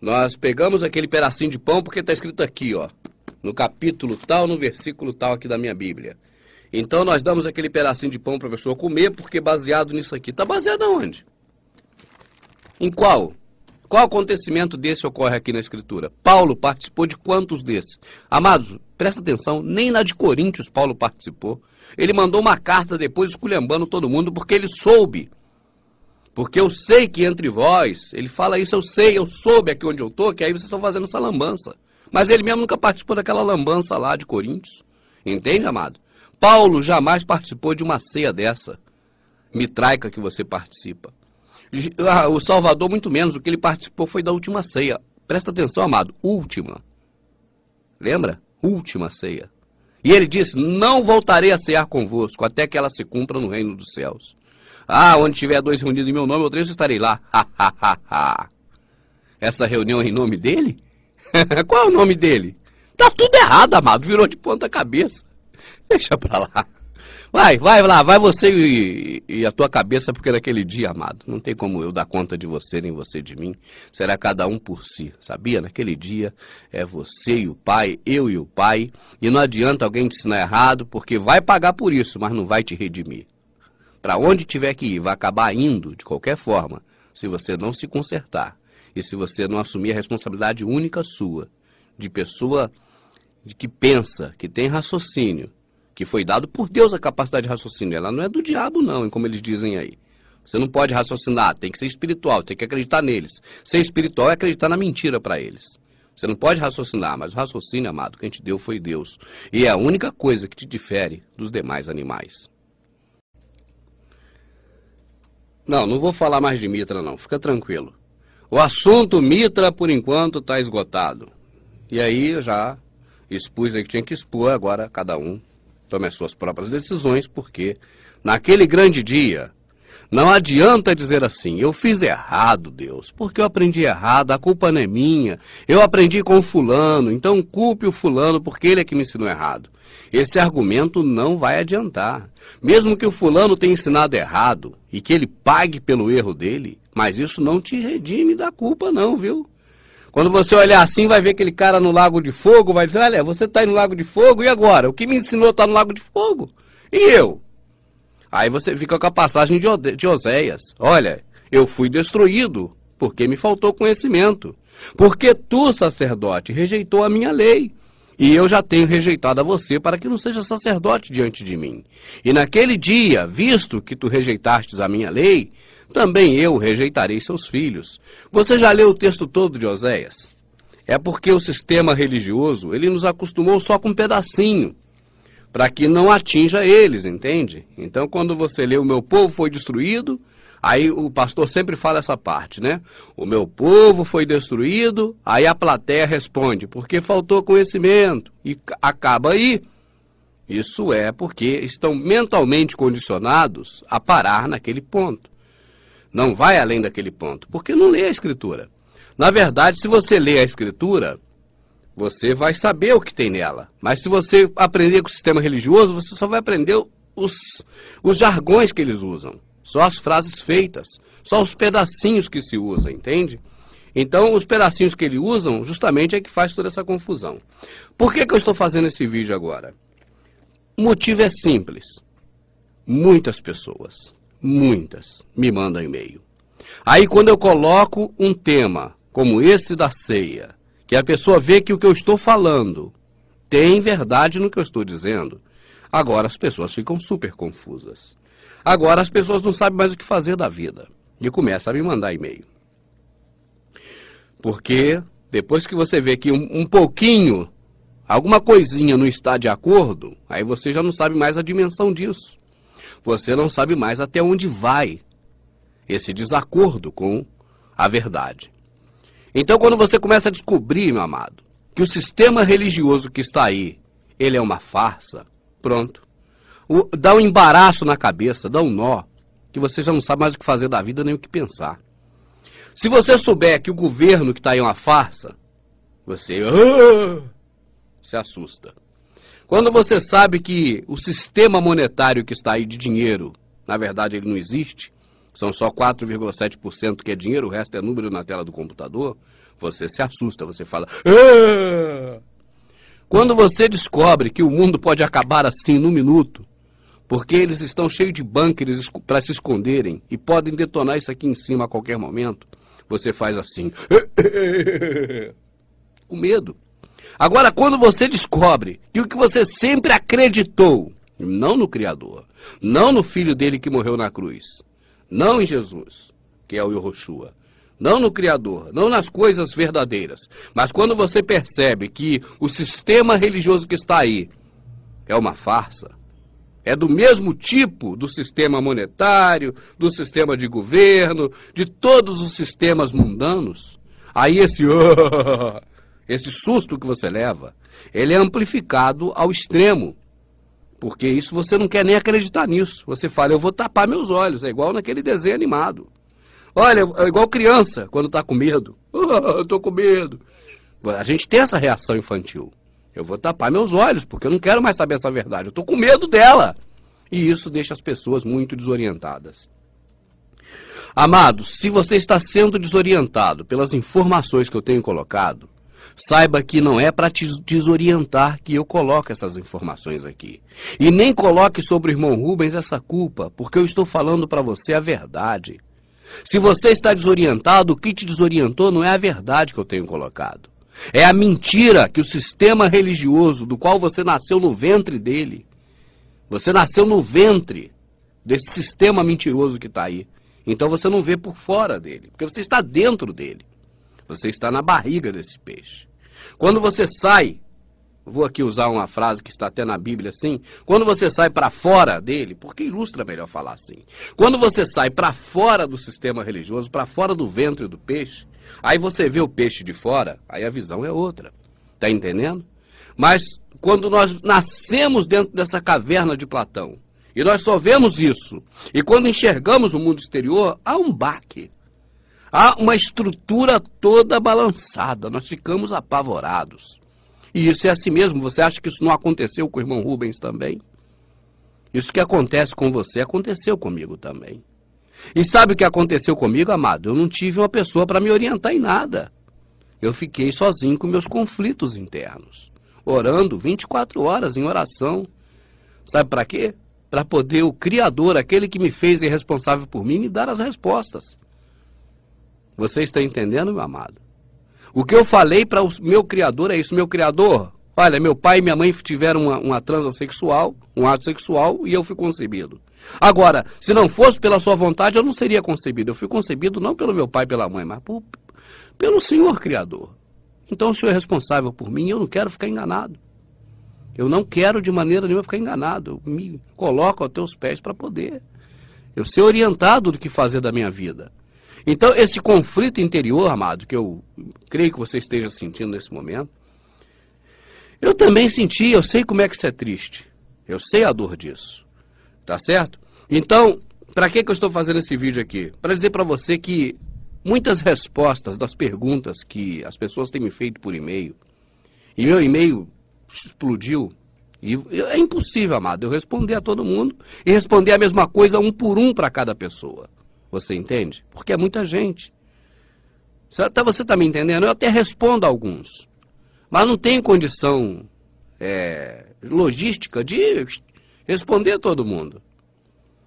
nós pegamos aquele pedacinho de pão, porque está escrito aqui, ó, no capítulo tal, no versículo tal aqui da minha Bíblia. Então, nós damos aquele pedacinho de pão para a pessoa comer, porque baseado nisso aqui. Está baseado aonde? Em qual? Qual acontecimento desse ocorre aqui na Escritura? Paulo participou de quantos desses? Amados, presta atenção, nem na de Coríntios Paulo participou. Ele mandou uma carta depois esculhambando todo mundo, porque ele soube. Porque eu sei que entre vós, ele fala isso, eu soube aqui onde eu estou, que aí vocês estão fazendo essa lambança. Mas ele mesmo nunca participou daquela lambança lá de Coríntios. Entende, amado? Paulo jamais participou de uma ceia dessa, mitraica que você participa. O Salvador, muito menos, o que ele participou foi da última ceia. Presta atenção, amado, última. Lembra? Última ceia. E ele disse, não voltarei a cear convosco, até que ela se cumpra no reino dos céus. Onde tiver dois reunidos em meu nome, eu três estarei lá. Essa reunião é em nome dele? Qual é o nome dele? Tá tudo errado, amado, virou de ponta cabeça. Deixa pra lá. Vai lá, vai você e a tua cabeça, porque naquele dia, amado, não tem como eu dar conta de você, nem você de mim. Será cada um por si, sabia? Naquele dia é você e o Pai, eu e o Pai. E não adianta alguém te ensinar errado, porque vai pagar por isso, mas não vai te redimir. Para onde tiver que ir, vai acabar indo de qualquer forma, se você não se consertar. E se você não assumir a responsabilidade única sua, de pessoa que pensa, que tem raciocínio, que foi dado por Deus a capacidade de raciocínio. Ela não é do diabo, não, como eles dizem aí. Você não pode raciocinar, tem que ser espiritual, tem que acreditar neles. Ser espiritual é acreditar na mentira para eles. Você não pode raciocinar, mas o raciocínio, amado, que a gente deu foi Deus. E é a única coisa que te difere dos demais animais. Não vou falar mais de Mitra, não. Fica tranquilo. O assunto Mitra, por enquanto, está esgotado. E aí eu já expus aí que tinha que expor, agora cada um tome as suas próprias decisões, porque naquele grande dia, não adianta dizer assim, eu fiz errado, Deus, porque eu aprendi errado, a culpa não é minha, eu aprendi com o fulano, então culpe o fulano porque ele é que me ensinou errado. Esse argumento não vai adiantar. Mesmo que o fulano tenha ensinado errado e que ele pague pelo erro dele, mas isso não te redime da culpa não, viu? Quando você olhar assim, vai ver aquele cara no Lago de Fogo, vai dizer, olha, você está aí no Lago de Fogo, e agora? O que me ensinou está no Lago de Fogo. E eu? Aí você fica com a passagem de Oséias. Olha, eu fui destruído, porque me faltou conhecimento. Porque tu, sacerdote, rejeitou a minha lei. E eu já tenho rejeitado a você para que não seja sacerdote diante de mim. E naquele dia, visto que tu rejeitastes a minha lei, também eu rejeitarei seus filhos. Você já leu o texto todo de Oséias? É porque o sistema religioso, ele nos acostumou só com um pedacinho, para que não atinja eles, entende? Então, quando você lê o meu povo foi destruído, aí o pastor sempre fala essa parte, né? O meu povo foi destruído, aí a plateia responde, porque faltou conhecimento, e acaba aí. Isso é porque estão mentalmente condicionados a parar naquele ponto. Não vai além daquele ponto, porque não lê a Escritura. Na verdade, se você lê a Escritura, você vai saber o que tem nela. Mas se você aprender com o sistema religioso, você só vai aprender os jargões que eles usam. Só as frases feitas, só os pedacinhos que se usam, entende? Então, os pedacinhos que eles usam, justamente é que faz toda essa confusão. Por que eu estou fazendo esse vídeo agora? O motivo é simples. Muitas pessoas, muitas, me mandam e-mail. Aí, quando eu coloco um tema como esse da ceia, que a pessoa vê que o que eu estou falando tem verdade no que eu estou dizendo, agora as pessoas ficam super confusas. Agora as pessoas não sabem mais o que fazer da vida e começam a me mandar e-mail. Porque depois que você vê que um pouquinho, alguma coisinha não está de acordo, aí você já não sabe mais a dimensão disso. Você não sabe mais até onde vai esse desacordo com a verdade. Então, quando você começa a descobrir, meu amado, que o sistema religioso que está aí, ele é uma farsa, pronto. Dá um embaraço na cabeça, dá um nó, que você já não sabe mais o que fazer da vida nem o que pensar. Se você souber que o governo que está aí é uma farsa, você se assusta. Quando você sabe que o sistema monetário que está aí de dinheiro, na verdade ele não existe, são só 4,7% que é dinheiro, o resto é número na tela do computador, você se assusta, você fala... Quando você descobre que o mundo pode acabar assim num minuto, porque eles estão cheios de bunkers para se esconderem e podem detonar isso aqui em cima a qualquer momento, você faz assim, com medo. Agora, quando você descobre que o que você sempre acreditou, não no Criador, não no Filho dele que morreu na cruz, não em Jesus, que é o Yahushua, não no Criador, não nas coisas verdadeiras, mas quando você percebe que o sistema religioso que está aí é uma farsa, é do mesmo tipo do sistema monetário, do sistema de governo, de todos os sistemas mundanos, aí esse susto que você leva, ele é amplificado ao extremo. Porque isso você não quer nem acreditar nisso. Você fala, eu vou tapar meus olhos. É igual naquele desenho animado. Olha, é igual criança, quando está com medo. Eu estou com medo. A gente tem essa reação infantil. Eu vou tapar meus olhos, porque eu não quero mais saber essa verdade. Eu estou com medo dela. E isso deixa as pessoas muito desorientadas. Amados, se você está sendo desorientado pelas informações que eu tenho colocado, saiba que não é para te desorientar que eu coloco essas informações aqui. E nem coloque sobre o irmão Rubens essa culpa, porque eu estou falando para você a verdade. Se você está desorientado, o que te desorientou não é a verdade que eu tenho colocado. É a mentira que o sistema religioso do qual você nasceu no ventre dele. Você nasceu no ventre desse sistema mentiroso que está aí. Então você não vê por fora dele, porque você está dentro dele. Você está na barriga desse peixe. Quando você sai, vou aqui usar uma frase que está até na Bíblia assim, quando você sai para fora dele, porque ilustra melhor falar assim, quando você sai para fora do sistema religioso, para fora do ventre do peixe, aí você vê o peixe de fora, aí a visão é outra, tá entendendo? Mas quando nós nascemos dentro dessa caverna de Platão, e nós só vemos isso, e quando enxergamos o mundo exterior, há um baque. Há uma estrutura toda balançada, nós ficamos apavorados. E isso é assim mesmo, você acha que isso não aconteceu com o irmão Rubens também? Isso que acontece com você, aconteceu comigo também. E sabe o que aconteceu comigo, amado? Eu não tive uma pessoa para me orientar em nada. Eu fiquei sozinho com meus conflitos internos, orando 24 horas em oração. Sabe para quê? Para poder o Criador, aquele que me fez e é responsável por mim, me dar as respostas. Você está entendendo, meu amado? O que eu falei para o meu Criador é isso. Meu Criador, olha, meu pai e minha mãe tiveram uma transa sexual, um ato sexual, e eu fui concebido. Agora, se não fosse pela sua vontade, eu não seria concebido. Eu fui concebido não pelo meu pai e pela mãe, mas pelo Senhor Criador. Então o Senhor é responsável por mim e eu não quero ficar enganado. Eu não quero de maneira nenhuma ficar enganado. Eu me coloco aos teus pés para poder eu ser orientado do que fazer da minha vida. Então, esse conflito interior, amado, que eu creio que você esteja sentindo nesse momento, eu também senti, eu sei como é que isso é triste. Eu sei a dor disso. Tá certo? Então, para que eu estou fazendo esse vídeo aqui? Para dizer para você que muitas respostas das perguntas que as pessoas têm me feito por e-mail, e meu e-mail explodiu, e é impossível, amado, eu responder a todo mundo e responder a mesma coisa um por um para cada pessoa. Você entende? Porque é muita gente. Você está me entendendo? Eu até respondo a alguns, mas não tenho condição logística de responder a todo mundo.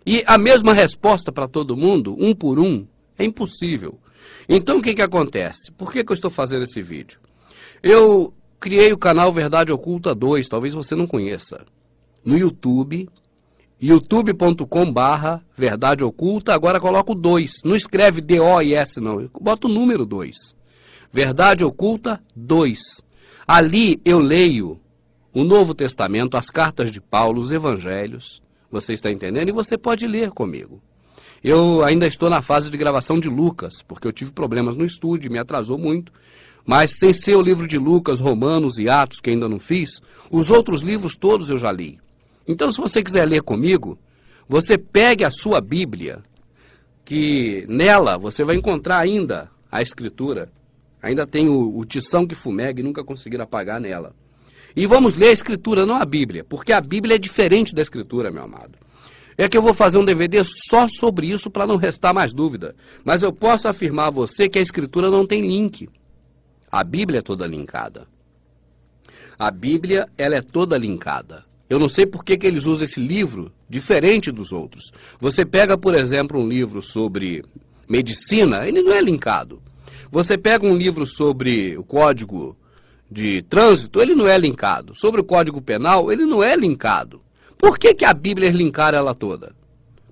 E a mesma resposta para todo mundo, um por um, é impossível. Então o que acontece? Por que eu estou fazendo esse vídeo? Eu criei o canal Verdade Oculta 2, talvez você não conheça, no YouTube, youtube.com/Verdade Oculta, agora coloco 2, não escreve DOIS não, eu boto o número 2, Verdade Oculta 2. Ali eu leio o Novo Testamento, as cartas de Paulo, os Evangelhos, você está entendendo? E você pode ler comigo. Eu ainda estou na fase de gravação de Lucas, porque eu tive problemas no estúdio, me atrasou muito. Mas sem ser o livro de Lucas, Romanos e Atos, que ainda não fiz, os outros livros todos eu já li. Então, se você quiser ler comigo, você pegue a sua Bíblia, que nela você vai encontrar ainda a Escritura. Ainda tem o tição que fumega e nunca conseguiram apagar nela. E vamos ler a Escritura, não a Bíblia, porque a Bíblia é diferente da Escritura, meu amado. É que eu vou fazer um DVD só sobre isso para não restar mais dúvida. Mas eu posso afirmar a você que a Escritura não tem link. A Bíblia é toda linkada. A Bíblia, ela é toda linkada. Eu não sei por que eles usam esse livro diferente dos outros. Você pega, por exemplo, um livro sobre medicina, ele não é linkado. Você pega um livro sobre o Código de Trânsito, ele não é linkado. Sobre o Código Penal, ele não é linkado. Por que a Bíblia é linkar ela toda?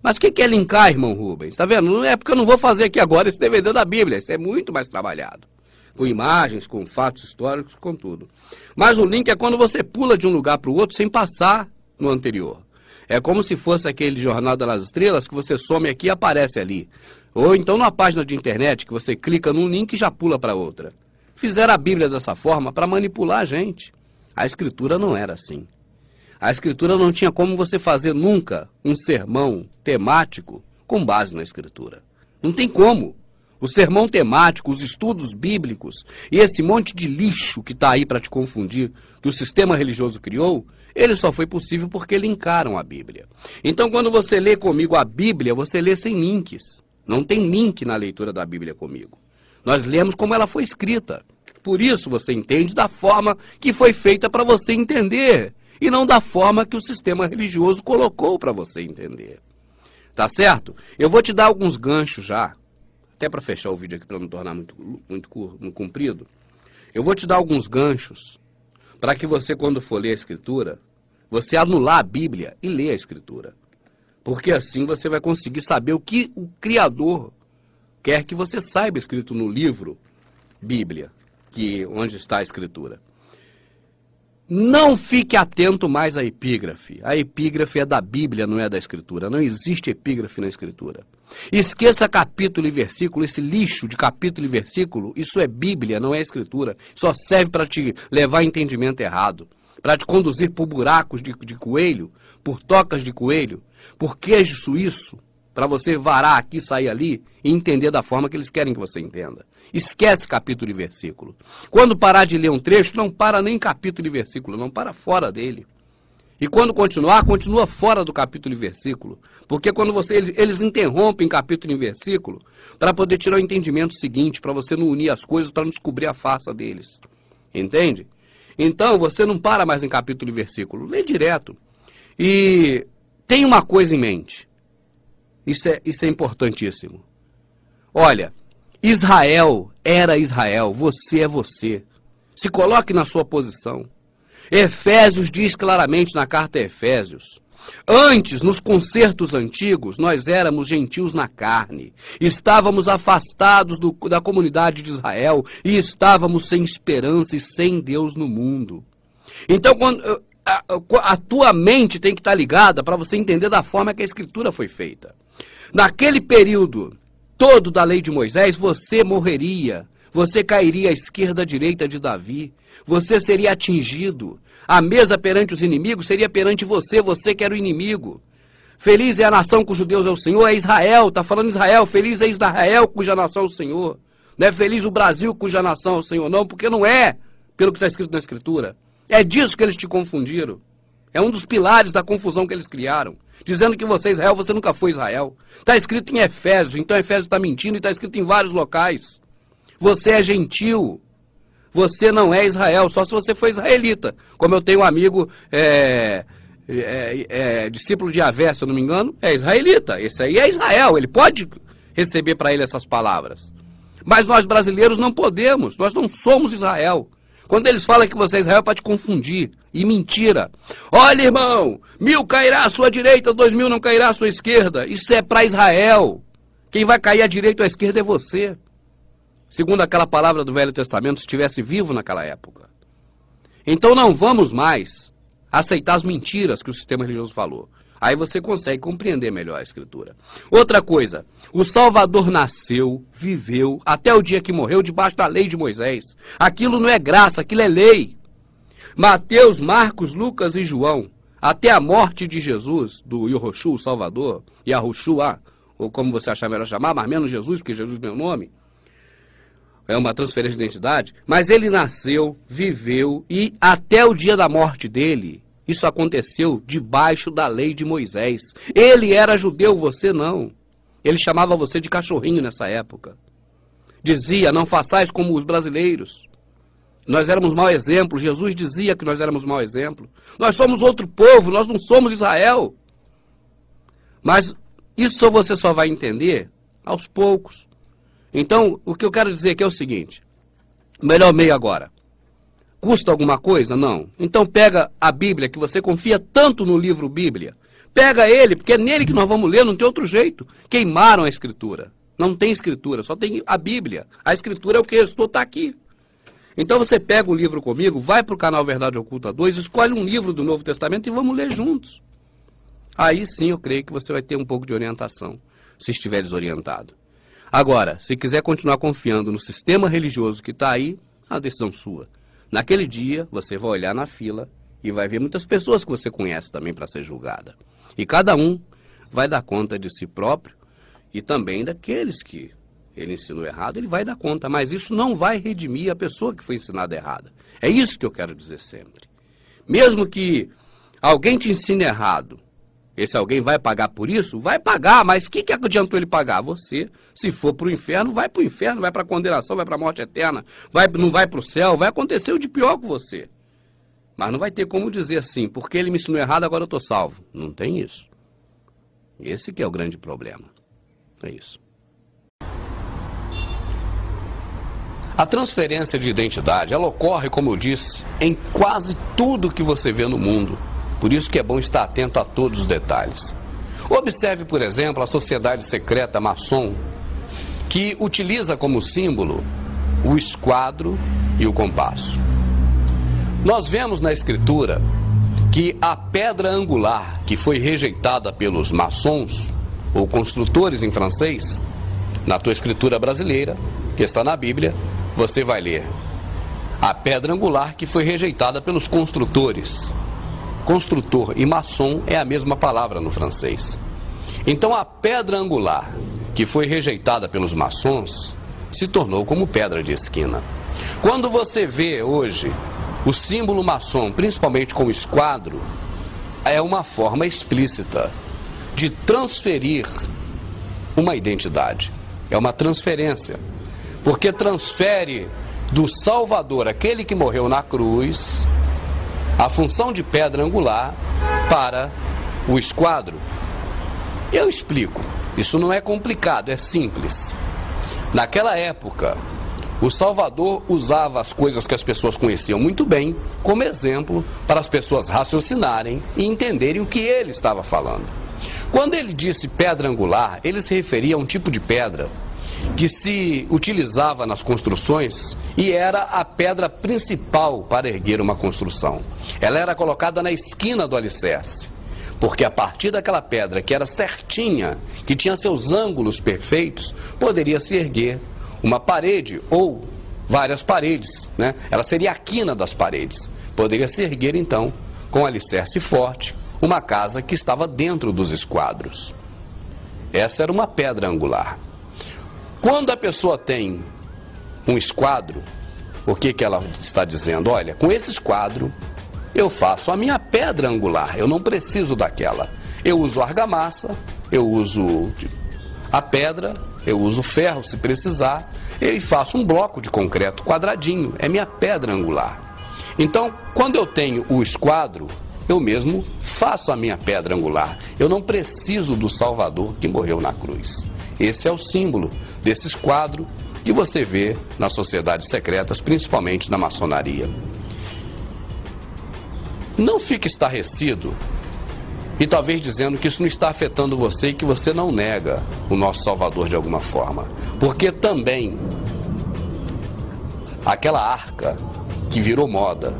Mas o que é linkar, irmão Rubens? Está vendo? Não é porque eu não vou fazer aqui agora esse DVD da Bíblia. Isso é muito mais trabalhado. Com imagens, com fatos históricos, com tudo. Mas o link é quando você pula de um lugar para o outro sem passar no anterior. É como se fosse aquele Jornada nas Estrelas que você some aqui e aparece ali. Ou então numa página de internet que você clica num link e já pula para outra. Fizeram a Bíblia dessa forma para manipular a gente. A Escritura não era assim. A Escritura não tinha como você fazer nunca um sermão temático com base na Escritura. Não tem como. O sermão temático, os estudos bíblicos e esse monte de lixo que está aí para te confundir, que o sistema religioso criou, ele só foi possível porque linkaram a Bíblia. Então, quando você lê comigo a Bíblia, você lê sem links. Não tem link na leitura da Bíblia comigo. Nós lemos como ela foi escrita. Por isso você entende da forma que foi feita para você entender, e não da forma que o sistema religioso colocou para você entender. Tá certo? Eu vou te dar alguns ganchos já. Até para fechar o vídeo aqui, para não tornar muito comprido, eu vou te dar alguns ganchos para que você, quando for ler a Escritura, você anular a Bíblia e ler a Escritura. Porque assim você vai conseguir saber o que o Criador quer que você saiba escrito no livro Bíblia, onde está a Escritura. Não fique atento mais à epígrafe. A epígrafe é da Bíblia, não é da Escritura. Não existe epígrafe na Escritura. Esqueça capítulo e versículo, esse lixo de capítulo e versículo, isso é Bíblia, não é Escritura. Só serve para te levar a entendimento errado, para te conduzir por buracos de coelho, por tocas de coelho, por queijo suíço, para você varar aqui, sair ali e entender da forma que eles querem que você entenda. Esquece capítulo e versículo. Quando parar de ler um trecho, não para nem capítulo e versículo, não para fora dele. E quando continuar, continua fora do capítulo e versículo. Porque quando eles interrompem capítulo e versículo para poder tirar o entendimento seguinte, para você não unir as coisas, para não descobrir a farsa deles. Entende? Então, você não para mais em capítulo e versículo. Lê direto. E tem uma coisa em mente. Isso é importantíssimo. Olha, Israel era Israel, você é você. Se coloque na sua posição. Efésios diz claramente na carta a Efésios: antes, nos concertos antigos, nós éramos gentios na carne, estávamos afastados da comunidade de Israel e estávamos sem esperança e sem Deus no mundo. Então, a tua mente tem que estar ligada para você entender da forma que a Escritura foi feita. Naquele período todo da lei de Moisés, você morreria, você cairia à esquerda, à direita de Davi, você seria atingido, a mesa perante os inimigos seria perante você, você que era o inimigo. Feliz é a nação cujo Deus é o Senhor, é Israel, está falando Israel, feliz é Israel cuja nação é o Senhor. Não é feliz o Brasil cuja nação é o Senhor, não, porque não é, pelo que está escrito na Escritura. É disso que eles te confundiram. É um dos pilares da confusão que eles criaram, dizendo que você é Israel, você nunca foi Israel. Está escrito em Efésios, então Efésios está mentindo e está escrito em vários locais. Você é gentil, você não é Israel, só se você for israelita. Como eu tenho um amigo, discípulo de Yahvé, se eu não me engano, é israelita. Esse aí é Israel, ele pode receber para ele essas palavras. Mas nós brasileiros não podemos, nós não somos Israel. Quando eles falam que você é Israel, é para te confundir. E mentira. Olha, irmão, 1000 cairá à sua direita, 2000 não cairá à sua esquerda. Isso é para Israel. Quem vai cair à direita ou à esquerda é você. Segundo aquela palavra do Velho Testamento, se estivesse vivo naquela época. Então não vamos mais aceitar as mentiras que o sistema religioso falou. Aí você consegue compreender melhor a Escritura. Outra coisa, o Salvador nasceu, viveu, até o dia que morreu, debaixo da lei de Moisés. Aquilo não é graça, aquilo é lei. Mateus, Marcos, Lucas e João, até a morte de Jesus, do Yahushua, o Salvador, Yahushua, ou como você achar melhor chamar, mas menos Jesus, porque Jesus é meu nome, é uma transferência de identidade, mas ele nasceu, viveu e até o dia da morte dele, isso aconteceu debaixo da lei de Moisés. Ele era judeu, você não. Ele chamava você de cachorrinho nessa época. Dizia, não façais como os brasileiros. Nós éramos mau exemplo. Jesus dizia que nós éramos mau exemplo. Nós somos outro povo, nós não somos Israel. Mas isso você só vai entender aos poucos. Então, o que eu quero dizer aqui é o seguinte. Melhor meio agora. Custa alguma coisa? Não. Então pega a Bíblia, que você confia tanto no livro Bíblia. Pega ele, porque é nele que nós vamos ler, não tem outro jeito. Queimaram a Escritura. Não tem Escritura, só tem a Bíblia. A Escritura é o que restou, está aqui. Então você pega o livro comigo, vai para o canal Verdade Oculta 2, escolhe um livro do Novo Testamento e vamos ler juntos. Aí sim eu creio que você vai ter um pouco de orientação, se estiver desorientado. Agora, se quiser continuar confiando no sistema religioso que está aí, a decisão sua. Naquele dia, você vai olhar na fila e vai ver muitas pessoas que você conhece também para ser julgada. E cada um vai dar conta de si próprio e também daqueles que ele ensinou errado, ele vai dar conta. Mas isso não vai redimir a pessoa que foi ensinada errada. É isso que eu quero dizer sempre. Mesmo que alguém te ensine errado, esse alguém vai pagar por isso? Vai pagar, mas o que adiantou ele pagar? Você, se for para o inferno, vai para o inferno, vai para a condenação, vai para a morte eterna, não vai para o céu, vai acontecer o de pior com você. Mas não vai ter como dizer assim, porque ele me ensinou errado, agora eu estou salvo. Não tem isso. Esse que é o grande problema. É isso. A transferência de identidade, ela ocorre, como eu disse, em quase tudo que você vê no mundo. Por isso que é bom estar atento a todos os detalhes. Observe, por exemplo, a sociedade secreta maçom, que utiliza como símbolo o esquadro e o compasso. Nós vemos na Escritura que a pedra angular que foi rejeitada pelos maçons, ou construtores em francês, na tua Escritura brasileira, que está na Bíblia, você vai ler a pedra angular que foi rejeitada pelos construtores. Construtor e maçom é a mesma palavra no francês. Então a pedra angular que foi rejeitada pelos maçons se tornou como pedra de esquina. Quando você vê hoje o símbolo maçom, principalmente com o esquadro, é uma forma explícita de transferir uma identidade. É uma transferência, porque transfere do Salvador, aquele que morreu na cruz, a função de pedra angular para o esquadro. Eu explico. Isso não é complicado, é simples. Naquela época, o Salvador usava as coisas que as pessoas conheciam muito bem como exemplo para as pessoas raciocinarem e entenderem o que ele estava falando. Quando ele disse pedra angular, ele se referia a um tipo de pedra que se utilizava nas construções e era a pedra principal para erguer uma construção. Ela era colocada na esquina do alicerce, porque a partir daquela pedra que era certinha, que tinha seus ângulos perfeitos, poderia se erguer uma parede ou várias paredes, né? Ela seria a quina das paredes. Poderia se erguer então com alicerce forte uma casa que estava dentro dos esquadros. Essa era uma pedra angular. Quando a pessoa tem um esquadro, o que ela está dizendo? Olha, com esse esquadro eu faço a minha pedra angular, eu não preciso daquela. Eu uso argamassa, eu uso a pedra, eu uso ferro se precisar, e faço um bloco de concreto quadradinho, é minha pedra angular. Então, quando eu tenho o esquadro, eu mesmo faço a minha pedra angular. Eu não preciso do Salvador que morreu na cruz. Esse é o símbolo desse esquadro que você vê nas sociedades secretas, principalmente na maçonaria. Não fique estarrecido e talvez dizendo que isso não está afetando você e que você não nega o nosso Salvador de alguma forma. Porque também aquela arca que virou moda,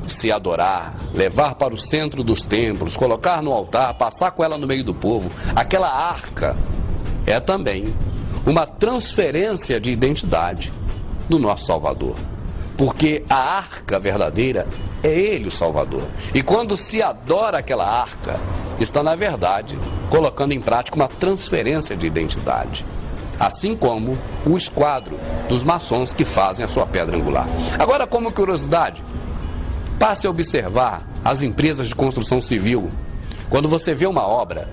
se adorar, levar para o centro dos templos, colocar no altar, passar com ela no meio do povo, aquela arca é também uma transferência de identidade do nosso Salvador. Porque a arca verdadeira é Ele, o Salvador. E quando se adora aquela arca, está, na verdade, colocando em prática uma transferência de identidade. Assim como o esquadro dos maçons que fazem a sua pedra angular. Agora, como curiosidade, passe a observar as empresas de construção civil. Quando você vê uma obra,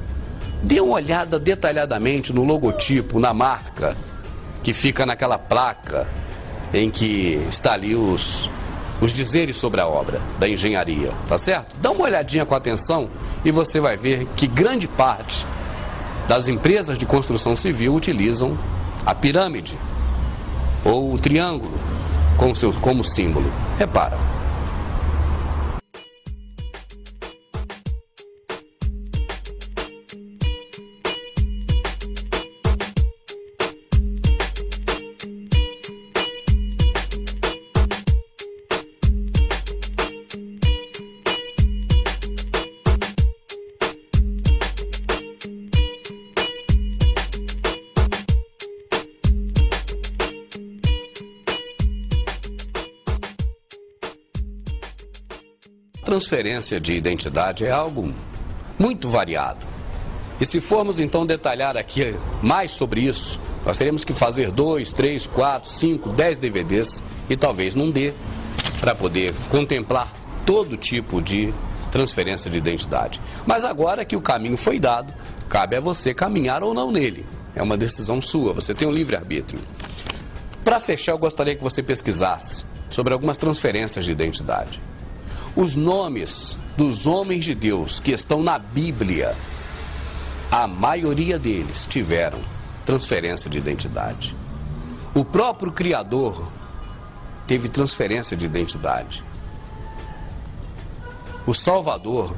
dê uma olhada detalhadamente no logotipo, na marca, que fica naquela placa em que está ali os dizeres sobre a obra da engenharia, tá certo? Dá uma olhadinha com atenção e você vai ver que grande parte das empresas de construção civil utilizam a pirâmide ou o triângulo como símbolo. Repara. Transferência de identidade é algo muito variado. E se formos então detalhar aqui mais sobre isso, nós teremos que fazer 2, 3, 4, 5, 10 DVDs e talvez não dê para poder contemplar todo tipo de transferência de identidade. Mas agora que o caminho foi dado, cabe a você caminhar ou não nele. É uma decisão sua, você tem um livre-arbítrio. Para fechar, eu gostaria que você pesquisasse sobre algumas transferências de identidade. Os nomes dos homens de Deus que estão na Bíblia, a maioria deles tiveram transferência de identidade. O próprio Criador teve transferência de identidade. O Salvador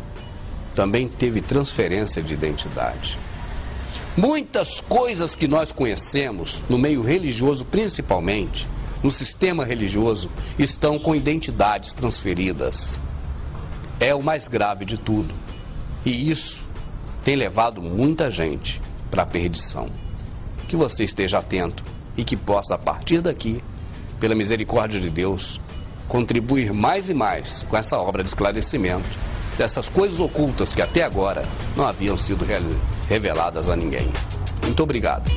também teve transferência de identidade. Muitas coisas que nós conhecemos, no meio religioso principalmente, no sistema religioso, estão com identidades transferidas. É o mais grave de tudo. E isso tem levado muita gente para a perdição. Que você esteja atento e que possa, a partir daqui, pela misericórdia de Deus, contribuir mais e mais com essa obra de esclarecimento dessas coisas ocultas que até agora não haviam sido reveladas a ninguém. Muito obrigado.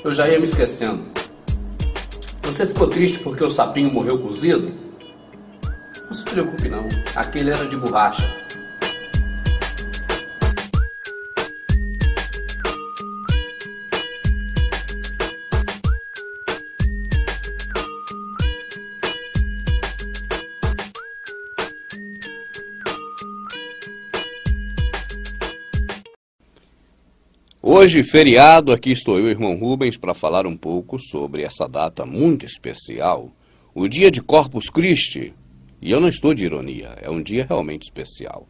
Eu já ia me esquecendo. Você ficou triste porque o sapinho morreu cozido? Não se preocupe não, aquele era de borracha. Hoje, feriado, aqui estou eu, irmão Rubens, para falar um pouco sobre essa data muito especial, o dia de Corpus Christi. E eu não estou de ironia, é um dia realmente especial,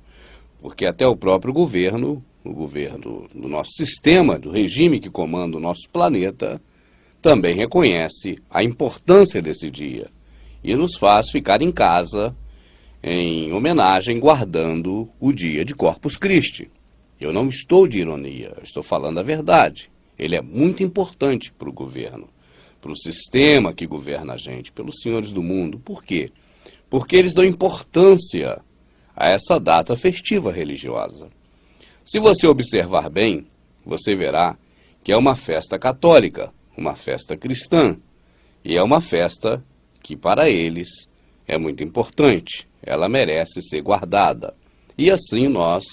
porque até o próprio governo, o governo do nosso sistema, do regime que comanda o nosso planeta, também reconhece a importância desse dia e nos faz ficar em casa em homenagem, guardando o dia de Corpus Christi. Eu não estou de ironia, eu estou falando a verdade. Ele é muito importante para o governo, para o sistema que governa a gente, pelos senhores do mundo. Por quê? Porque eles dão importância a essa data festiva religiosa. Se você observar bem, você verá que é uma festa católica, uma festa cristã, e é uma festa que para eles é muito importante, ela merece ser guardada. E assim nós,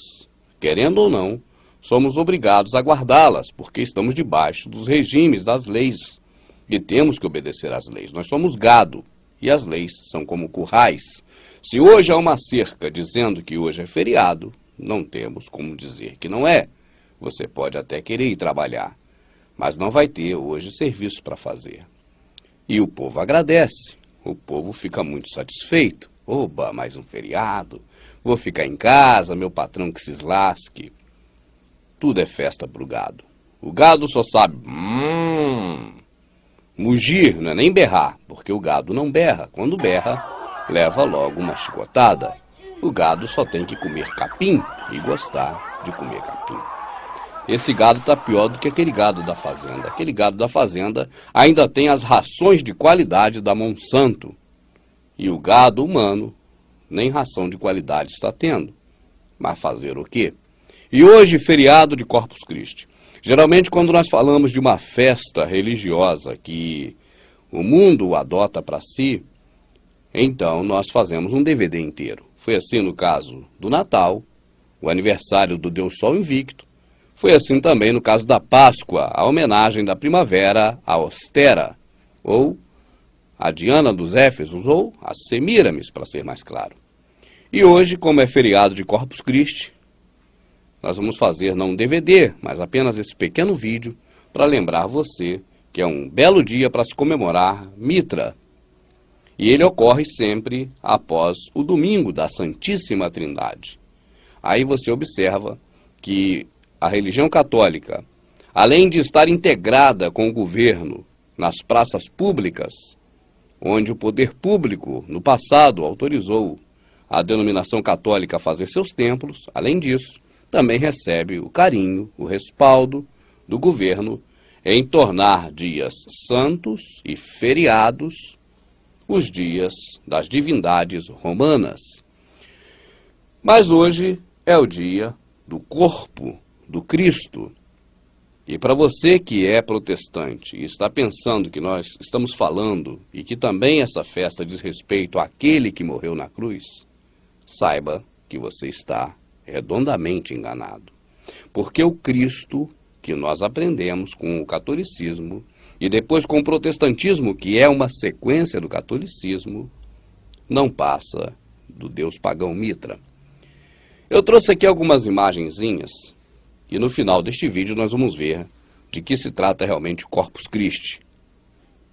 querendo ou não, somos obrigados a guardá-las, porque estamos debaixo dos regimes das leis e temos que obedecer às leis. Nós somos gado e as leis são como currais. Se hoje há uma cerca dizendo que hoje é feriado, não temos como dizer que não é. Você pode até querer ir trabalhar, mas não vai ter hoje serviço para fazer. E o povo agradece, o povo fica muito satisfeito. Oba, mais um feriado, vou ficar em casa, meu patrão que se lasque. Tudo é festa para o gado. O gado só sabe mugir, não é nem berrar, porque o gado não berra. Quando berra, leva logo uma chicotada. O gado só tem que comer capim e gostar de comer capim. Esse gado está pior do que aquele gado da fazenda. Aquele gado da fazenda ainda tem as rações de qualidade da Monsanto. E o gado humano nem ração de qualidade está tendo. Mas fazer o quê? E hoje, feriado de Corpus Christi. Geralmente, quando nós falamos de uma festa religiosa que o mundo adota para si, então nós fazemos um DVD inteiro. Foi assim no caso do Natal, o aniversário do Deus Sol Invicto. Foi assim também no caso da Páscoa, a homenagem da primavera a Ostera, ou a Diana dos Éfesos, ou a Semíramis, para ser mais claro. E hoje, como é feriado de Corpus Christi, nós vamos fazer não um DVD, mas apenas esse pequeno vídeo para lembrar você que é um belo dia para se comemorar Mitra. E ele ocorre sempre após o domingo da Santíssima Trindade. Aí você observa que a religião católica, além de estar integrada com o governo nas praças públicas, onde o poder público, no passado, autorizou a denominação católica a fazer seus templos, além disso, também recebe o carinho, o respaldo do governo em tornar dias santos e feriados os dias das divindades romanas. Mas hoje é o dia do corpo do Cristo. E para você que é protestante e está pensando que nós estamos falando e que também essa festa diz respeito àquele que morreu na cruz, saiba que você está redondamente enganado. Porque o Cristo que nós aprendemos com o catolicismo e depois com o protestantismo, que é uma sequência do catolicismo, não passa do Deus pagão Mitra. Eu trouxe aqui algumas imagenzinhas e no final deste vídeo nós vamos ver de que se trata realmente o Corpus Christi,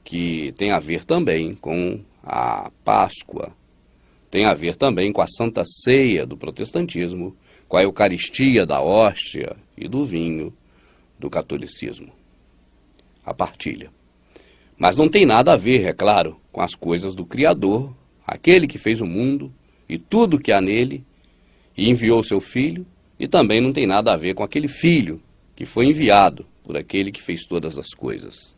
que tem a ver também com a Páscoa, tem a ver também com a Santa Ceia do protestantismo, com a Eucaristia da hóstia e do vinho do catolicismo. A partilha. Mas não tem nada a ver, é claro, com as coisas do Criador, aquele que fez o mundo e tudo que há nele, e enviou seu Filho, e também não tem nada a ver com aquele Filho que foi enviado por aquele que fez todas as coisas.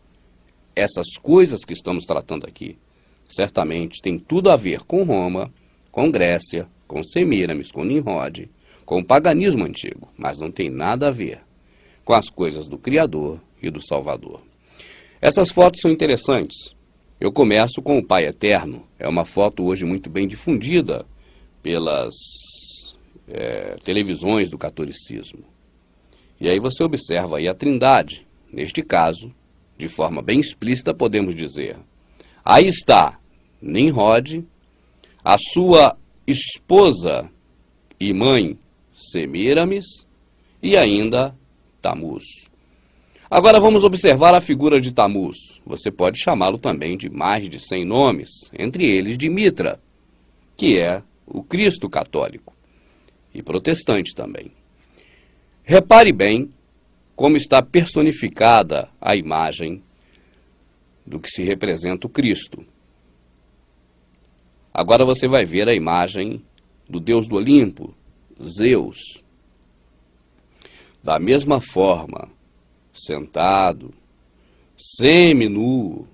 Essas coisas que estamos tratando aqui, certamente tem tudo a ver com Roma, com Grécia, com Semíramis, com Nimrod, com o paganismo antigo, mas não tem nada a ver com as coisas do Criador e do Salvador. Essas fotos são interessantes. Eu começo com o Pai Eterno. É uma foto hoje muito bem difundida pelas televisões do catolicismo. E aí você observa aí a Trindade. Neste caso, de forma bem explícita, podemos dizer: aí está Nimrod, a sua esposa e mãe Semíramis e ainda Tamuz. Agora vamos observar a figura de Tamuz. Você pode chamá-lo também de mais de 100 nomes, entre eles de Mitra, que é o Cristo católico e protestante também. Repare bem como está personificada a imagem do que se representa o Cristo. Agora você vai ver a imagem do Deus do Olimpo, Zeus. Da mesma forma, sentado, semi-nu,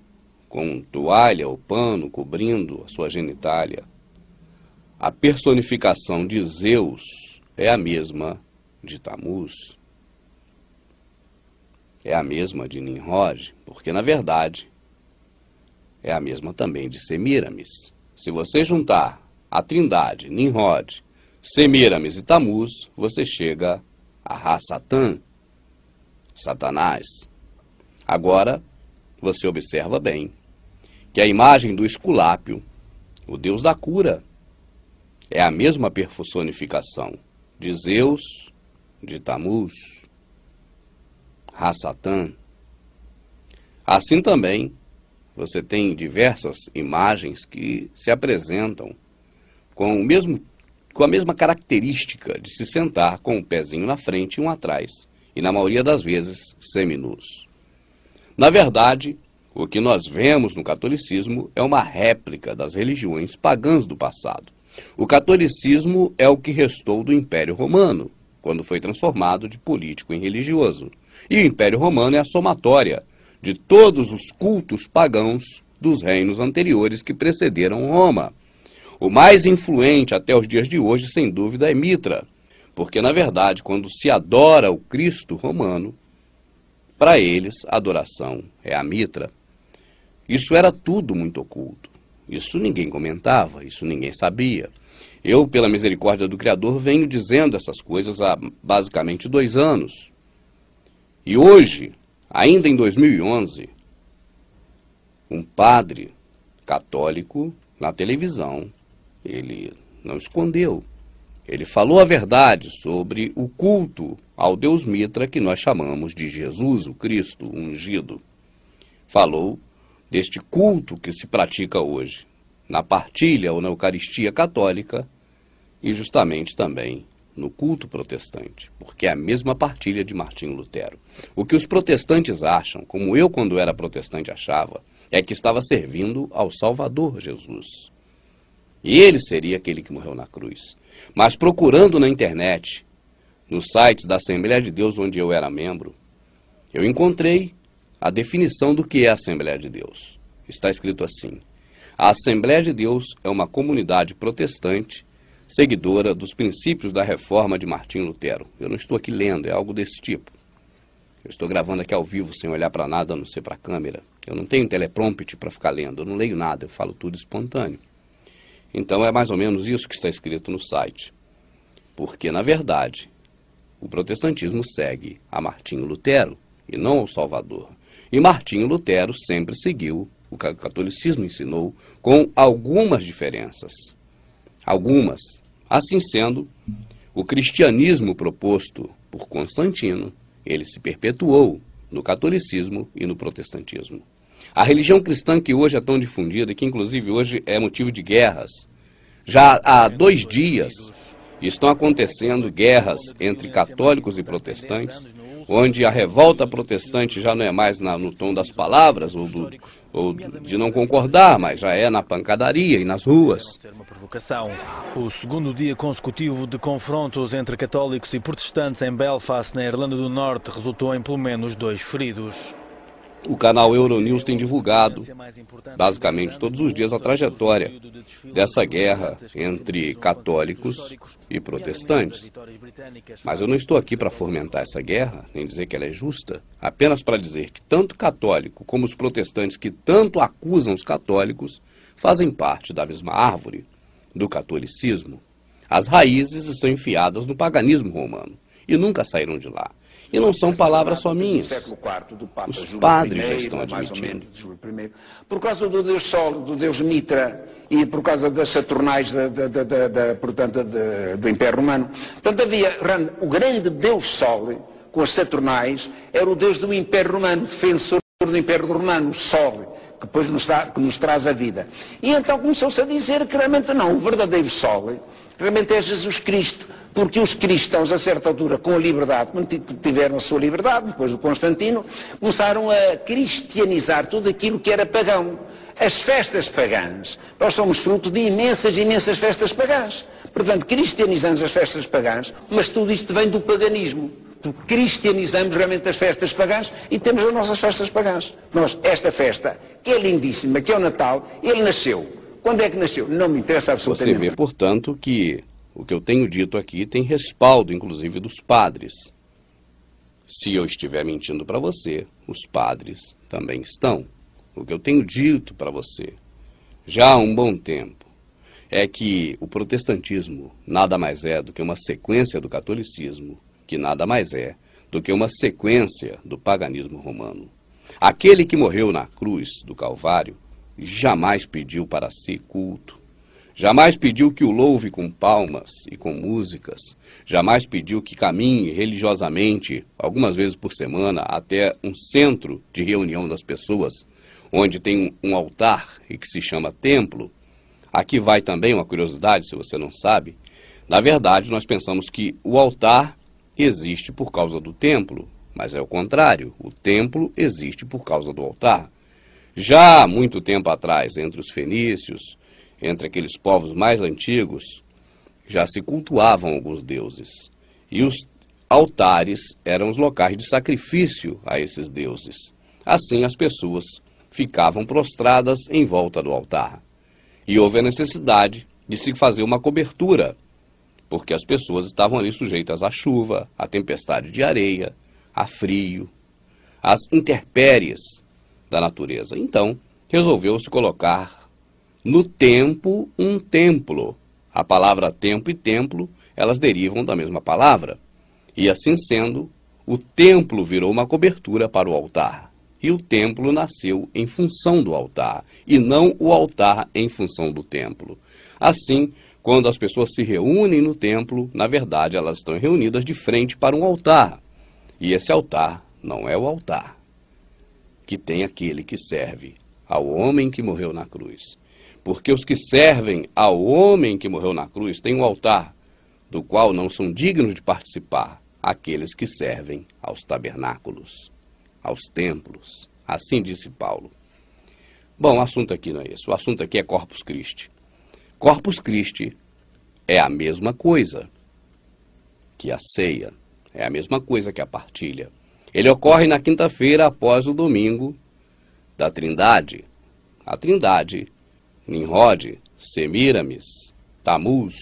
com toalha ou pano cobrindo a sua genitália, a personificação de Zeus é a mesma de Tamuz. É a mesma de Nimrod, porque, na verdade, é a mesma também de Semíramis. Se você juntar a trindade, Nimrod, Semíramis e Tamuz, você chega a Ra-Satã, Satanás. Agora, você observa bem que a imagem do Esculápio, o deus da cura, é a mesma personificação de Zeus, de Tamuz, Ra-Satã. Assim também, você tem diversas imagens que se apresentam com a mesma característica de se sentar com um pezinho na frente e um atrás, e na maioria das vezes seminus. Na verdade, o que nós vemos no catolicismo é uma réplica das religiões pagãs do passado. O catolicismo é o que restou do Império Romano, quando foi transformado de político em religioso. E o Império Romano é a somatória de todos os cultos pagãos dos reinos anteriores que precederam Roma. O mais influente até os dias de hoje, sem dúvida, é Mitra, porque, na verdade, quando se adora o Cristo romano, para eles, a adoração é a Mitra. Isso era tudo muito oculto. Isso ninguém comentava, isso ninguém sabia. Eu, pela misericórdia do Criador, venho dizendo essas coisas há basicamente 2 anos. E hoje, ainda em 2011, um padre católico na televisão, ele não escondeu. Ele falou a verdade sobre o culto ao Deus Mitra que nós chamamos de Jesus, o Cristo ungido. Falou deste culto que se pratica hoje na partilha ou na Eucaristia católica e justamente também no culto protestante, porque é a mesma partilha de Martinho Lutero. O que os protestantes acham, como eu quando era protestante achava, é que estava servindo ao Salvador Jesus. E ele seria aquele que morreu na cruz. Mas procurando na internet, nos sites da Assembleia de Deus, onde eu era membro, eu encontrei a definição do que é a Assembleia de Deus. Está escrito assim: a Assembleia de Deus é uma comunidade protestante, seguidora dos princípios da reforma de Martinho Lutero. Eu não estou aqui lendo, é algo desse tipo. Eu estou gravando aqui ao vivo, sem olhar para nada, a não ser para a câmera. Eu não tenho teleprompter para ficar lendo, eu não leio nada, eu falo tudo espontâneo. Então é mais ou menos isso que está escrito no site. Porque, na verdade, o protestantismo segue a Martinho Lutero e não ao Salvador. E Martinho Lutero sempre seguiu o que o catolicismo ensinou, com algumas diferenças. Algumas. Assim sendo, o cristianismo proposto por Constantino, ele se perpetuou no catolicismo e no protestantismo. A religião cristã que hoje é tão difundida e que inclusive hoje é motivo de guerras. Já há 2 dias estão acontecendo guerras entre católicos e protestantes, onde a revolta protestante já não é mais no tom das palavras ou de não concordar, mas já é na pancadaria e nas ruas. O segundo dia consecutivo de confrontos entre católicos e protestantes em Belfast, na Irlanda do Norte, resultou em pelo menos 2 feridos. O canal Euronews tem divulgado, basicamente todos os dias, a trajetória dessa guerra entre católicos e protestantes. Mas eu não estou aqui para fomentar essa guerra, nem dizer que ela é justa, apenas para dizer que tanto católico como os protestantes que tanto acusam os católicos fazem parte da mesma árvore do catolicismo. As raízes estão enfiadas no paganismo romano e nunca saíram de lá. E não são palavras só minhas. Os padres já estão admitindo. Por causa do Deus Sol, do Deus Mitra e por causa das Saturnais portanto, do Império Romano. Portanto, havia o grande Deus Sol, com as Saturnais, era o Deus do Império Romano, defensor do Império Romano, o Sol, que depois que nos traz a vida. E então começou-se a dizer que realmente não, o verdadeiro Sol realmente é Jesus Cristo. Porque os cristãos, a certa altura, com a liberdade, quando tiveram a sua liberdade, depois do Constantino, começaram a cristianizar tudo aquilo que era pagão. As festas pagãs. Nós somos fruto de imensas festas pagãs. Portanto, cristianizamos as festas pagãs, mas tudo isto vem do paganismo. cristianizamos realmente as festas pagãs e temos as nossas festas pagãs. Nós, esta festa, que é lindíssima, que é o Natal, ele nasceu. Quando é que nasceu? Não me interessa absolutamente. Você vê, portanto, que o que eu tenho dito aqui tem respaldo, inclusive, dos padres. Se eu estiver mentindo para você, os padres também estão. O que eu tenho dito para você, já há um bom tempo, é que o protestantismo nada mais é do que uma sequência do catolicismo, que nada mais é do que uma sequência do paganismo romano. Aquele que morreu na cruz do Calvário jamais pediu para si culto, jamais pediu que o louve com palmas e com músicas, jamais pediu que caminhe religiosamente, algumas vezes por semana, até um centro de reunião das pessoas, onde tem um altar e que se chama templo. Aqui vai também uma curiosidade, se você não sabe. Na verdade, nós pensamos que o altar existe por causa do templo, mas é o contrário. O templo existe por causa do altar. Já há muito tempo atrás, entre os fenícios, entre aqueles povos mais antigos, já se cultuavam alguns deuses. E os altares eram os locais de sacrifício a esses deuses. Assim, as pessoas ficavam prostradas em volta do altar. E houve a necessidade de se fazer uma cobertura, porque as pessoas estavam ali sujeitas à chuva, à tempestade de areia, a frio, às intempéries da natureza. Então, resolveu-se colocar no tempo um templo. A palavra tempo e templo, elas derivam da mesma palavra. E assim sendo, o templo virou uma cobertura para o altar. E o templo nasceu em função do altar, e não o altar em função do templo. Assim, quando as pessoas se reúnem no templo, na verdade elas estão reunidas de frente para um altar. E esse altar não é o altar que tem aquele que serve ao homem que morreu na cruz. Porque os que servem ao homem que morreu na cruz têm um altar, do qual não são dignos de participar aqueles que servem aos tabernáculos, aos templos. Assim disse Paulo. Bom, o assunto aqui não é esse. O assunto aqui é Corpus Christi. Corpus Christi é a mesma coisa que a ceia, é a mesma coisa que a partilha. Ele ocorre na quinta-feira após o domingo da Trindade. A Trindade, Nimrod, Semíramis, Tamuz,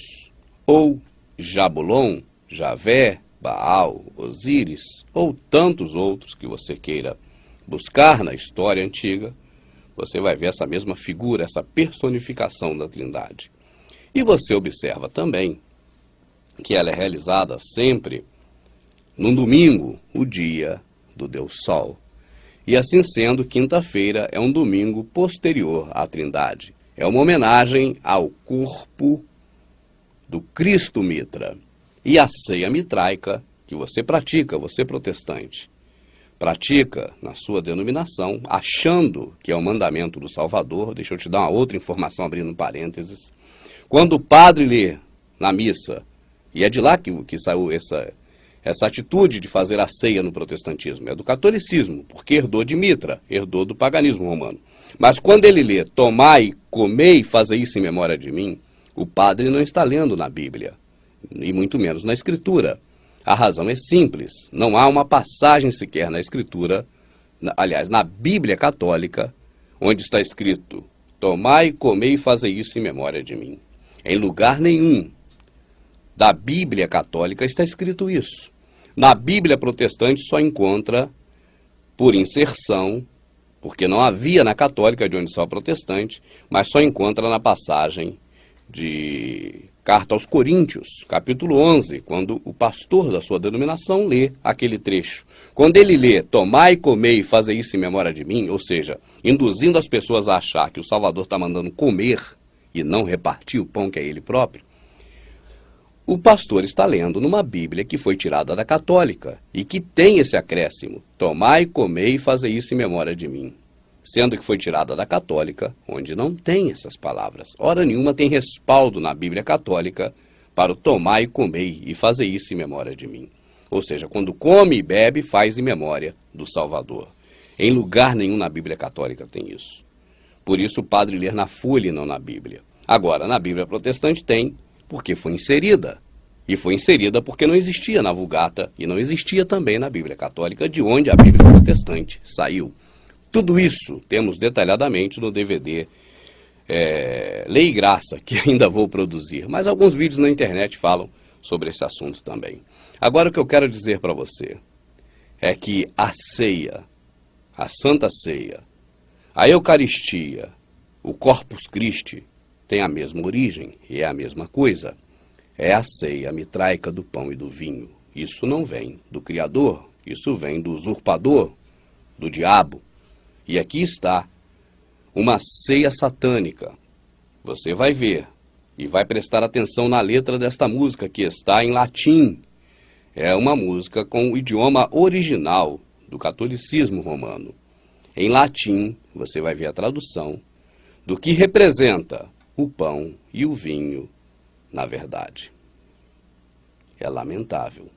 ou Jabulon, Javé, Baal, Osíris, ou tantos outros que você queira buscar na história antiga, você vai ver essa mesma figura, essa personificação da Trindade. E você observa também que ela é realizada sempre num domingo, o dia do Deus Sol. E assim sendo, quinta-feira é um domingo posterior à Trindade. É uma homenagem ao corpo do Cristo Mitra. E a ceia mitraica que você pratica, você protestante, pratica na sua denominação, achando que é o mandamento do Salvador. Deixa eu te dar uma outra informação, abrindo parênteses. Quando o padre lê na missa, e é de lá que saiu essa atitude de fazer a ceia no protestantismo, é do catolicismo, porque herdou de Mitra, herdou do paganismo romano. Mas quando ele lê, tomai, comei, fazei isso em memória de mim, o padre não está lendo na Bíblia, e muito menos na Escritura. A razão é simples, não há uma passagem sequer na Escritura, aliás, na Bíblia católica, onde está escrito, tomai, comei e fazei isso em memória de mim. Em lugar nenhum da Bíblia católica está escrito isso. Na Bíblia protestante só encontra, por inserção, porque não havia na católica, de onde só protestante, mas só encontra na passagem de Carta aos Coríntios, capítulo 11, quando o pastor da sua denominação lê aquele trecho. Quando ele lê, tomai, comei e fazei isso em memória de mim, ou seja, induzindo as pessoas a achar que o Salvador está mandando comer e não repartir o pão que é ele próprio, o pastor está lendo numa Bíblia que foi tirada da católica e que tem esse acréscimo, tomai, comei e fazei isso em memória de mim. Sendo que foi tirada da católica, onde não tem essas palavras. Hora nenhuma tem respaldo na Bíblia católica para o tomar e comer e fazer isso em memória de mim. Ou seja, quando come e bebe, faz em memória do Salvador. Em lugar nenhum na Bíblia católica tem isso. Por isso o padre lê na folha e não na Bíblia. Agora, na Bíblia protestante tem, porque foi inserida. E foi inserida porque não existia na Vulgata e não existia também na Bíblia Católica, de onde a Bíblia Protestante saiu. Tudo isso temos detalhadamente no DVD Lei e Graça, que ainda vou produzir. Mas alguns vídeos na internet falam sobre esse assunto também. Agora o que eu quero dizer para você é que a ceia, a Santa Ceia, a Eucaristia, o Corpus Christi tem a mesma origem e é a mesma coisa. É a ceia mitraica do pão e do vinho. Isso não vem do Criador, isso vem do usurpador, do diabo. E aqui está uma ceia satânica. Você vai ver e vai prestar atenção na letra desta música, que está em latim. É uma música com o idioma original do catolicismo romano. Em latim, você vai ver a tradução do que representa o pão e o vinho na verdade. É lamentável.